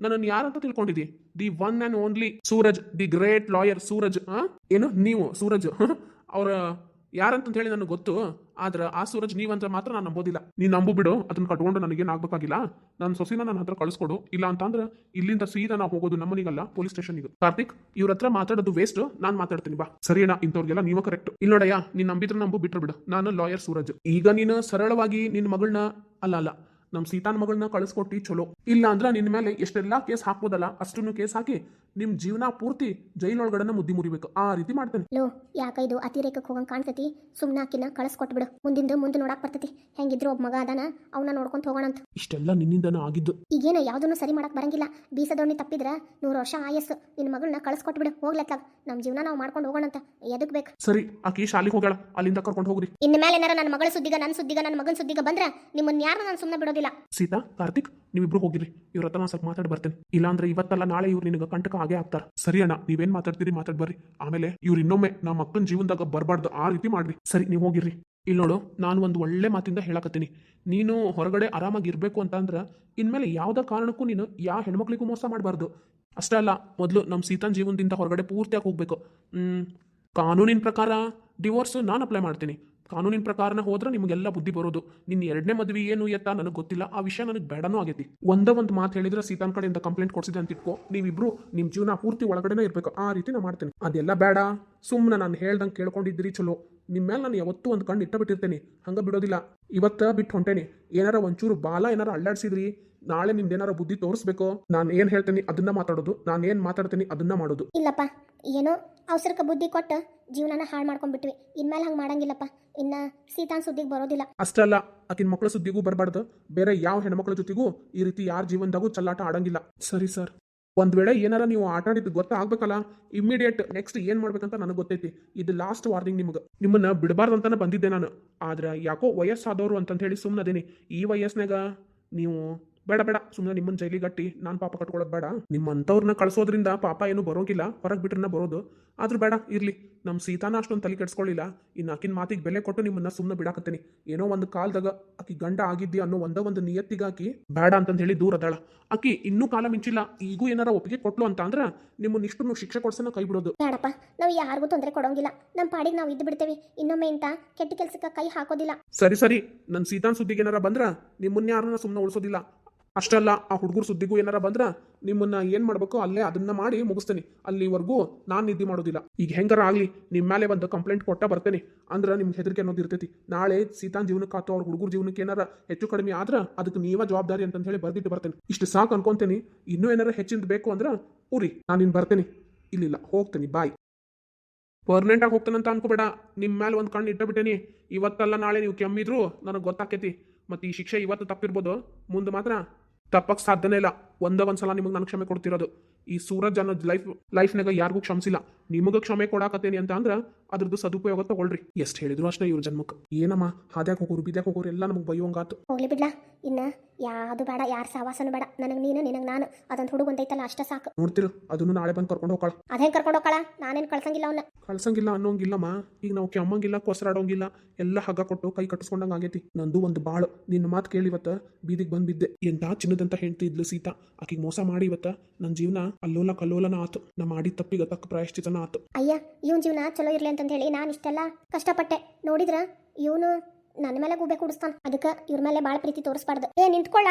ನನ್ನನ್ನು ಯಾರಂತ ತಿಳ್ಕೊಂಡಿದ್ದಿ? The one and only Suraj, the great lawyer Suraj. ಏನು ನೀವು ಸೂರಜ್? ಅವ್ರ ಯಾರಂತ ಹೇಳಿ ನನಗೆ ಗೊತ್ತು. ಆದ್ರೆ ಆ ಸೂರಜ್ ನೀವಂತ ಮಾತ್ರ ನಾನು ನಂಬೋದಿಲ್ಲ. ನೀನು ನಂಬು ಬಿಡು. ಅದನ್ನ ಕಟ್ಕೊಂಡು ನನಗೇನು ಆಗ್ಬೇಕಾಗಿಲ್ಲ. ನನ್ನ ಸೊಸಿನ ನನ್ನ ಹತ್ರ ಕಳಿಸ್ಕೊಡು. ಇಲ್ಲ ಅಂತಂದ್ರೆ ಇಲ್ಲಿಂದ ಸೀದಾ ನಾವು ಹೋಗೋದು ನಮ್ಮನಿಗಲ್ಲ, ಪೊಲೀಸ್ ಸ್ಟೇಷನ್ಗೆ. ಕಾರ್ತಿಕ್, ಇವ್ರ ಹತ್ರ ಮಾತಾಡೋದು ವೇಸ್ಟ್. ನಾನು ಮಾತಾಡ್ತೀನಿ ಬಾ. ಸರಿನಾ? ಇಂಥವ್ರಿಗೆಲ್ಲ ನೀವು ಕರೆಕ್ಟ್. ಇಲ್ಲ ನೋಡಯ್ಯ, ನೀನು ನಂಬಿದ್ರೆ ನಂಬು, ಬಿಟ್ರು ಬಿಡು. ನಾನು ಲಾಯರ್ ಸೂರಜ್. ಈಗ ನೀನು ಸರಳವಾಗಿ ನಿನ್ನ ಮಗಳನ್ನ ಅಲ್ಲ ನಮ್ಮ ಸೀತಾನ್ ಮಗಳನ್ನ ಕಳಿಸ್ಕೊಟ್ಟು ಚಲೋ. ಇಲ್ಲ ಅಂದ್ರೆ ನಿನ್ನ ಮೇಲೆ ಎಷ್ಟೆಲ್ಲ ಕೇಸ್ ಹಾಕ್ಬೋದಲ್ಲ ಅಷ್ಟನ್ನು ಕೇಸ್ ಹಾಕಿ ನಿಮ್ಮ ಜೀವನ ಪೂರ್ತಿ ಜೈಲೊಳಗಡೆನ ಮುದ್ದಿ ಮುರಿಬೇಕು ಆ ರೀತಿ ಮಾಡ್ತೇನೆ. ಲೋ ಯಾಕ ಇದು ಅತಿರೇಕಕ್ಕೆ ಹೋಗಂಗ್ ಕಾಣ್ತೈತಿ? ಸುಮ್ನ ಆಕಿನ ಕಳಿಸ್ಕೊಟ್ಬಿಡು. ಮುಂದೆ ನೋಡಕ್ ಬರ್ತೈತಿ. ಹೆಂಗಿದ್ರು ಒಬ್ಬ ಮಗ ಅದಾನ, ಅವನ್ನ ನೋಡ್ಕೊಂತ ಹೋಗೋಣಂತ. ಇಷ್ಟೆಲ್ಲ ನಿನ್ನಿಂದನ ಆಗಿದ್ದು. ಈಗೇನು ಯಾವ್ದನ್ನು ಸರಿ ಮಾಡಕ್ ಬರಂಗಿಲ್ಲ. ಬೀಸದೋಣಿ ತಪ್ಪಿದ್ರ 100 ವರ್ಷ ಆಯಸ್ಸು. ನಿನ್ನ ಮಗಳನ್ನ ಕಳಿಸ್ಕೊಟ್ಬಿಡು ಹೋಗ್ಲತ್ತಾಗ. ನಮ್ಮ ಜೀವನ ನಾವು ಮಾಡ್ಕೊಂಡು ಹೋಗೋಣಂತ. ಎದಕ್ ಬೇಕು? ಸರಿ, ಆಕಿ ಶಾಲೆಗೆ ಹೋಗ್ಯಾಳ, ಅಲ್ಲಿಂದ ಕರ್ಕೊಂಡು ಹೋಗ್ರಿ. ಇನ್ನು ಮೇಲೆ ಏನಾರ ನನ್ನ ಮಗಳ ಸುದ್ದಿಗ, ನನ್ನ ಮಗನ ಸುದ್ದಿಗ ಬಂದ್ರ ನಿಮ್ಮನ್ನ ಯಾರು ನಾನು ಸುಮ್ಮನೆ ಬಿಡೋದಿಲ್ಲ. ಸೀತಾ, ಕಾರ್ತಿಕ್, ನೀವಿಬ್ರು ಹೋಗಿರಿ. ಇವ್ರ ಹತ್ರ ನಾನು ಸ್ವಲ್ಪ ಮಾತಾಡಿ ಬರ್ತೇನೆ. ಇಲ್ಲಾಂದ್ರೆ ಇವತ್ತಲ್ಲ ನಾಳೆ ಇವ್ರು ನಿನಗೆ ಕಂಟಕ ಆಗೇ ಆಗ್ತಾರ. ಸರಿ ಅಣ್ಣ, ನೀವೇನ್ ಮಾತಾಡ್ತೀರಿ ಮಾತಾಡ್ ಬರ್ರಿ. ಆಮೇಲೆ ಇವ್ರು ಇನ್ನೊಮ್ಮೆ ನಮ್ಮ ಅಕ್ಕನ ಜೀವನದಾಗ ಬರಬಾರ್ದು ಆ ರೀತಿ ಮಾಡ್ರಿ. ಸರಿ, ನೀವು ಹೋಗಿರ್ರಿ. ಇಲ್ಲಿ ನೋಡು, ನಾನು ಒಂದು ಒಳ್ಳೆ ಮಾತಿಂದ ಹೇಳಕತ್ತೀನಿ. ನೀನು ಹೊರಗಡೆ ಆರಾಮಾಗಿ ಇರಬೇಕು ಅಂತಂದ್ರೆ ಇನ್ಮೇಲೆ ಯಾವುದೇ ಕಾರಣಕ್ಕೂ ನೀನು ಯಾವ ಹೆಣ್ಮಕ್ಳಿಗೂ ಮೋಸ ಮಾಡಬಾರ್ದು. ಅಷ್ಟೇ ಅಲ್ಲ, ಮೊದಲು ನಮ್ಮ ಸೀತಾನ್ ಜೀವನದಿಂದ ಹೊರಗಡೆ ಪೂರ್ತಿಯಾಗಿ ಹೋಗ್ಬೇಕು. ಕಾನೂನಿನ ಪ್ರಕಾರ ಡಿವೋರ್ಸ್ ನಾನು ಅಪ್ಲೈ ಮಾಡ್ತೀನಿ. ಕಾನೂನಿನ ಪ್ರಕಾರನ ಹೋದ್ರೆ ನಿಮಗೆಲ್ಲ ಬುದ್ಧಿ ಬರೋದು. ನಿನ್ನ 2ನೇ ಮದುವೆ ಏನು ಎತ್ತಾ ನನಗೆ ಗೊತ್ತಿಲ್ಲ. ಆ ವಿಷಯ ನನಗೆ ಬೇಡನೂ ಆಗೈತಿ. ಒಂದು ಮಾತು ಹೇಳಿದ್ರೆ ಸೀತಾನ್ ಕಡೆಯಿಂದ ಕಂಪ್ಲೇಂಟ್ ಕೊಡ್ಸಿದೆ ಅಂತ ಇಟ್ಕೋ, ನೀವಿಬ್ರು ನಿಮ್ಮ ಜೀವನ ಪೂರ್ತಿ ಒಳಗಡೆನೇ ಇರಬೇಕು. ಆ ರೀತಿ ನಾನು ಮಾಡ್ತೀನಿ. ಅದೆಲ್ಲ ಬೇಡ. ಸುಮ್ಮನೆ ನಾನು ಹೇಳ್ದಂಗೆ ಕೇಳ್ಕೊಂಡಿದ್ರಿ ಚಲೋ. ನಿಮ್ಮ ಮೇಲೆ ನಾನು ಯಾವತ್ತೂ ಒಂದು ಕಣ್ಣು ಇಟ್ಟಬಿಟ್ಟಿರ್ತೇನೆ. ಹಂಗೆ ಬಿಡೋದಿಲ್ಲ. ಇವತ್ತು ಬಿಟ್ಟು ಹೊಂಟೇನಿ. ಏನಾರ ಒಂಚೂರು ಬಾಲ ಏನಾರ ಅಲ್ಲಾಡ್ಸಿದ್ರಿ, ನಾಳೆ ನಿಮ್ದೇನಾರ ಬುದ್ಧಿ ತೋರಿಸ್ಬೇಕು. ನಾನು ಏನು ಹೇಳ್ತೀನಿ ಅದನ್ನ ಮಾತಾಡೋದು, ನಾನು ಏನು ಮಾತಾಡ್ತೀನಿ ಅದನ್ನ ಮಾಡೋದು. ಇಲ್ಲಪ್ಪ, ಏನೋ ಅವಸರಕ್ಕೆ ಬುದ್ಧಿ ಕೊಟ್ಟು ಜೀವನನ ಹಾಳು ಮಾಡ್ಕೊಂಡ್ಬಿಟ್ವಿ. ಇನ್ಮೇಲೆ ಹಂಗೆ ಮಾಡಂಗಿಲ್ಲಪ್ಪ. ಇನ್ನ ಸೀತಾನ್ ಸುದ್ದಿಗೆ ಬರೋದಿಲ್ಲ. ಅಷ್ಟೇ ಅಲ್ಲ, ಆಕಿನ ಮಕ್ಕಳ ಸುದ್ದಿಗೂ ಬರಬಾರ್ದು. ಬೇರೆ ಯಾವ ಹೆಣ್ಮಕ್ಳ ಜೊತೆಗೂ ಈ ರೀತಿ ಯಾರ ಜೀವನದಾಗೂ ಚಲ್ಲಾಟ ಆಡಂಗಿಲ್ಲ. ಸರಿ ಸರ್. ಒಂದ್ ವೇಳೆ ಏನಾರ ನೀವು ಆಟ ಆಡಿದ್ದು ಗೊತ್ತಾಗ್ಬೇಕಲ್ಲ, ಇಮ್ಮಿಡಿಯೇಟ್ ನೆಕ್ಸ್ಟ್ ಏನ್ ಮಾಡ್ಬೇಕಂತ ನನಗೆ ಗೊತ್ತೈತಿ. ಇದು ಲಾಸ್ಟ್ ವಾರ್ನಿಂಗ್ ನಿಮ್ಗೆ. ನಿಮ್ಮನ್ನ ಬಿಡಬಾರ್ದಂತಾನೆ ಬಂದಿದ್ದೆ ನಾನು. ಆದ್ರೆ ಯಾಕೋ ವಯಸ್ಸಾದವರು ಅಂತಂತ ಹೇಳಿ ಸುಮ್ಮನದೇನಿ. ಈ ವಯಸ್ಸಿನಾಗ ನೀವು ಬೇಡ ಸುಮ್ಮನೆ ನಿಮ್ಮನ್ನ ಜೈಲಿಗೆ ಗಟ್ಟಿ ನಾನು ಪಾಪ ಕಟ್ಕೊಳ್ಳೋದು ಬೇಡ. ನಿಮ್ಮಂಥವ್ರನ್ನ ಕಳಿಸೋದ್ರಿಂದ ಪಾಪ ಏನು ಬರೋಂಗಿಲ್ಲ, ಹೊರಗೆ ಬಿಟ್ರನ್ನ ಬರೋದು. ಆದ್ರೂ ಬೇಡ ಇರ್ಲಿ. ನಮ್ಮ ಸೀತಾನ ಅಷ್ಟೊಂದು ತಲೆ ಕೆಡ್ಸ್ಕೊಳ್ಳಿಲ್ಲ. ಇನ್ನು ಆಕಿನ ಮಾತಿಗೆ ಬೆಲೆ ಕೊಟ್ಟು ನಿಮ್ಮನ್ನ ಸುಮ್ಮನೆ ಬಿಡಾಕತ್ತೀನಿ. ಏನೋ ಒಂದು ಕಾಲದಾಗ ಆಕಿ ಗಂಡ ಆಗಿದ್ದಿ ಅನ್ನೋ ಒಂದು ನಿಯತ್ತಿಗಾಕಿ ಬೇಡ ಅಂತಂದು ಹೇಳಿ ದೂರ ಅದಾಳ. ಆಕಿ ಇನ್ನೂ ಕಾಲ ಮಿಂಚಿಲ್ಲ. ಈಗೂ ಏನಾರ ಒಪ್ಪಿಗೆ ಕೊಟ್ಲು ಅಂತ ಅಂದ್ರೆ ನಿಮ್ಮನ್ನ ಇಷ್ಟು ಶಿಕ್ಷೆ ಕೊಡ್ಸನ ಕೈ ಬಿಡೋದು. ಬೇಡಪ್ಪ, ನಾವು ಯಾರಿಗೂ ತೊಂದರೆ ಕೊಡೋಂಗಿಲ್ಲ. ನಮ್ಮ ಪಾಡಿಗೆ ನಾವು ಇದ್ದು ಬಿಡ್ತೇವೆ. ಇನ್ನೊಮ್ಮೆ ಇಂತ ಕೆಟ್ಟ ಕೆಲಸಕ್ಕೆ ಕೈ ಹಾಕೋದಿಲ್ಲ. ಸರಿ, ನನ್ನ ಸೀತಾನ್ ಸುದ್ದಿಗೆ ಏನಾರ ಬಂದ್ರ ನಿಮ್ಮನ್ನ ಯಾರನ್ನ ಸುಮ್ಮನೆ ಉಳಿಸೋದಿಲ್ಲ. ಅಷ್ಟಲ್ಲ, ಆ ಹುಡುಗರ ಸುದ್ದಿಗೂ ಏನಾರ ಬಂದ್ರ ನಿಮ್ಮನ್ನ ಏನ್ ಮಾಡ್ಬೇಕು ಅಲ್ಲೇ ಅದನ್ನ ಮಾಡಿ ಮುಗಿಸ್ತೇನೆ. ಅಲ್ಲಿವರೆಗೂ ನಾನು ನಿದ್ದೆ ಮಾಡೋದಿಲ್ಲ. ಈಗ ಹೆಂಗಾರ ಆಗ್ಲಿ ನಿಮ್ಮ ಮೇಲೆ ಒಂದು ಕಂಪ್ಲೇಂಟ್ ಕೊಟ್ಟ ಬರ್ತೇನೆ. ಅಂದ್ರೆ ನಿಮ್ಗೆ ಹೆದರಿಕೆ ಅನ್ನೋದು ಇರ್ತೈತಿ. ನಾಳೆ ಸೀತಾನ್ ಜೀವನಕ್ಕೆ ಆತೋ ಅವ್ರ ಹುಡುಗರ ಜೀವನಕ್ಕೆ ಏನಾರ ಹೆಚ್ಚು ಕಡಿಮೆ ಆದ್ರೆ ಅದಕ್ಕೆ ನೀವ ಜವಾಬ್ದಾರಿ ಅಂತ ಹೇಳಿ ಬರ್ದಿಟ್ಟು ಬರ್ತೇನೆ. ಇಷ್ಟು ಸಾಕು ಅನ್ಕೊಂತೇನೆ. ಇನ್ನೂ ಏನಾರ ಹೆಚ್ಚಿಂದ ಬೇಕು ಅಂದ್ರೆ ಊರಿ ನಾನು ಇನ್ನು ಬರ್ತೇನೆ. ಇಲ್ಲ ಹೋಗ್ತೇನೆ, ಬಾಯ್. ಪರ್ಮನೆಂಟ್ ಆಗಿ ಹೋಗ್ತೇನಂತ ಅನ್ಕೋಬೇಡ. ನಿಮ್ಮ ಮೇಲೆ ಒಂದು ಕಣ್ಣು ಇಟ್ಟಬಿಟ್ಟೇನಿ. ಇವತ್ತಲ್ಲ ನಾಳೆ ನೀವು ಕೆಮ್ಮಿದ್ರು ನನಗೆ ಗೊತ್ತಾಕೈತಿ. ಮತ್ತು ಈ ಶಿಕ್ಷೆ ಇವತ್ತು ತಪ್ಪಿರ್ಬೋದು, ಮುಂದೆ ಮಾತ್ರ ತಪ್ಪಕ್ಕೆ ಸಾಧ್ಯನೇ ಇಲ್ಲ. ಒಂದ್ಸಲ ನಿಮಗೆ ನಾನು ಕ್ಷಮೆ ಕೊಡ್ತಿರೋದು. ಈ ಸೂರಜ್ ಅನ್ನೋ ಲೈಫ್ನಾಗ ಯಾರಿಗೂ ಕ್ಷಮಿಸಿಲ್ಲ. ನಿಮಗೆ ಕ್ಷಮೆ ಕೊಡಾಕತ್ತೇನಿ ಅಂತ ಅಂದ್ರೆ ಅದ್ರದ್ದು ಸದುಪಯೋಗ ತಗೊಳ್ರಿ. ಎಷ್ಟು ಹೇಳಿದ್ರು ಅಷ್ಟೇ ಇವ್ರ ಜನ್ಮಕ್ಕೆ. ಏನಮ್ಮ ಹಾದ್ಯಾಕೆ ಹೋಗೋರು ಬಿದ್ಯಾಕೆ ಹೋಗೋರು ಎಲ್ಲ ನಮಗೆ ಬೈಯೋಂಗಾತು. ಹೋಗ್ಲಿ ಬಿಡ್ಲಾ, ಇನ್ನ ಯಾವುದು ಬೇಡ, ಯಾರ ಸಹವಾಸನೂ ಬೇಡ. ನನಗೆ ನೀನು, ನಿನಗೆ ನಾನು, ಅದಂತ ಹುಡುಗ ಒಂದೈತಲ್ಲ ಅಷ್ಟ ಸಾಕು. ನೋಡ್ತಿರು, ಅದನ್ನು ನಾಳೆ ಬಂದು ಕರ್ಕೊಂಡು ಹೋಗ್ಕಳ. ಅದೇನು ಕರ್ಕೊಂಡು ಹೋಗ್ಕಳ? ನಾನೇನು ಕಳ್ಸಂಗಿಲ್ಲ ಅವನ್ನ. ಕಳ್ಸಂಗಿಲ್ಲ ಅನ್ನೋಂಗಿಲ್ಲಮ್ಮ. ಈಗ ನಾವು ಕೆಮ್ಮಂಗಿಲ್ಲ, ಕೊಸರಾಡೋಂಗಿಲ್ಲ, ಎಲ್ಲ ಹಗ್ಗ ಕೊಟ್ಟು ಕೈ ಕಟ್ಟಿಸ್ಕೊಂಡಂಗೆ ಆಗೈತಿ. ನಂದು ಒಂದು ಬಾಳು. ನಿನ್ನ ಮಾತು ಕೇಳಿ ಇವತ್ತು ಬೀದಿಗೆ ಬಂದ್ಬಿದ್ದೆ. ಎಂತ ಚಿನ್ನದಂತ ಹೆಂಡ್ತಿ ಇದ್ಲು ಸೀತಾ. ಆಕಿಗೆ ಮೋಸ ಮಾಡಿ ಇವತ್ತ ನನ್ನ ಜೀವನ ಅಲ್ಲೋಲ ಕಲ್ಲೋಲನ ಆತು. ನಾ ಮಾಡಿದ ತಪ್ಪಿಗೆ ತಕ್ಕ ಪ್ರಾಯಶ್ಚಿತನ ಆತು. ಅಯ್ಯ, ಇವನ್ ಜೀವನ ಚಲೋ ಇರ್ಲಿ ಅಂತ ಹೇಳಿ ನಾನು ಇಷ್ಟೆಲ್ಲ ಕಷ್ಟಪಟ್ಟೆ. ನೋಡಿದ್ರ ಇವನು ನನ್ನ ಮೇಲೆ ಗೂಬೆ ಕೂಡಿಸ್ತಾನ. ಅದಕ್ಕೆ ಇವ್ರ ಮೇಲೆ ಭಾಳ ಪ್ರೀತಿ ತೋರಿಸ್ಬಾರ್ದು. ನಿಂತ್ಕೊಳ್ಳ.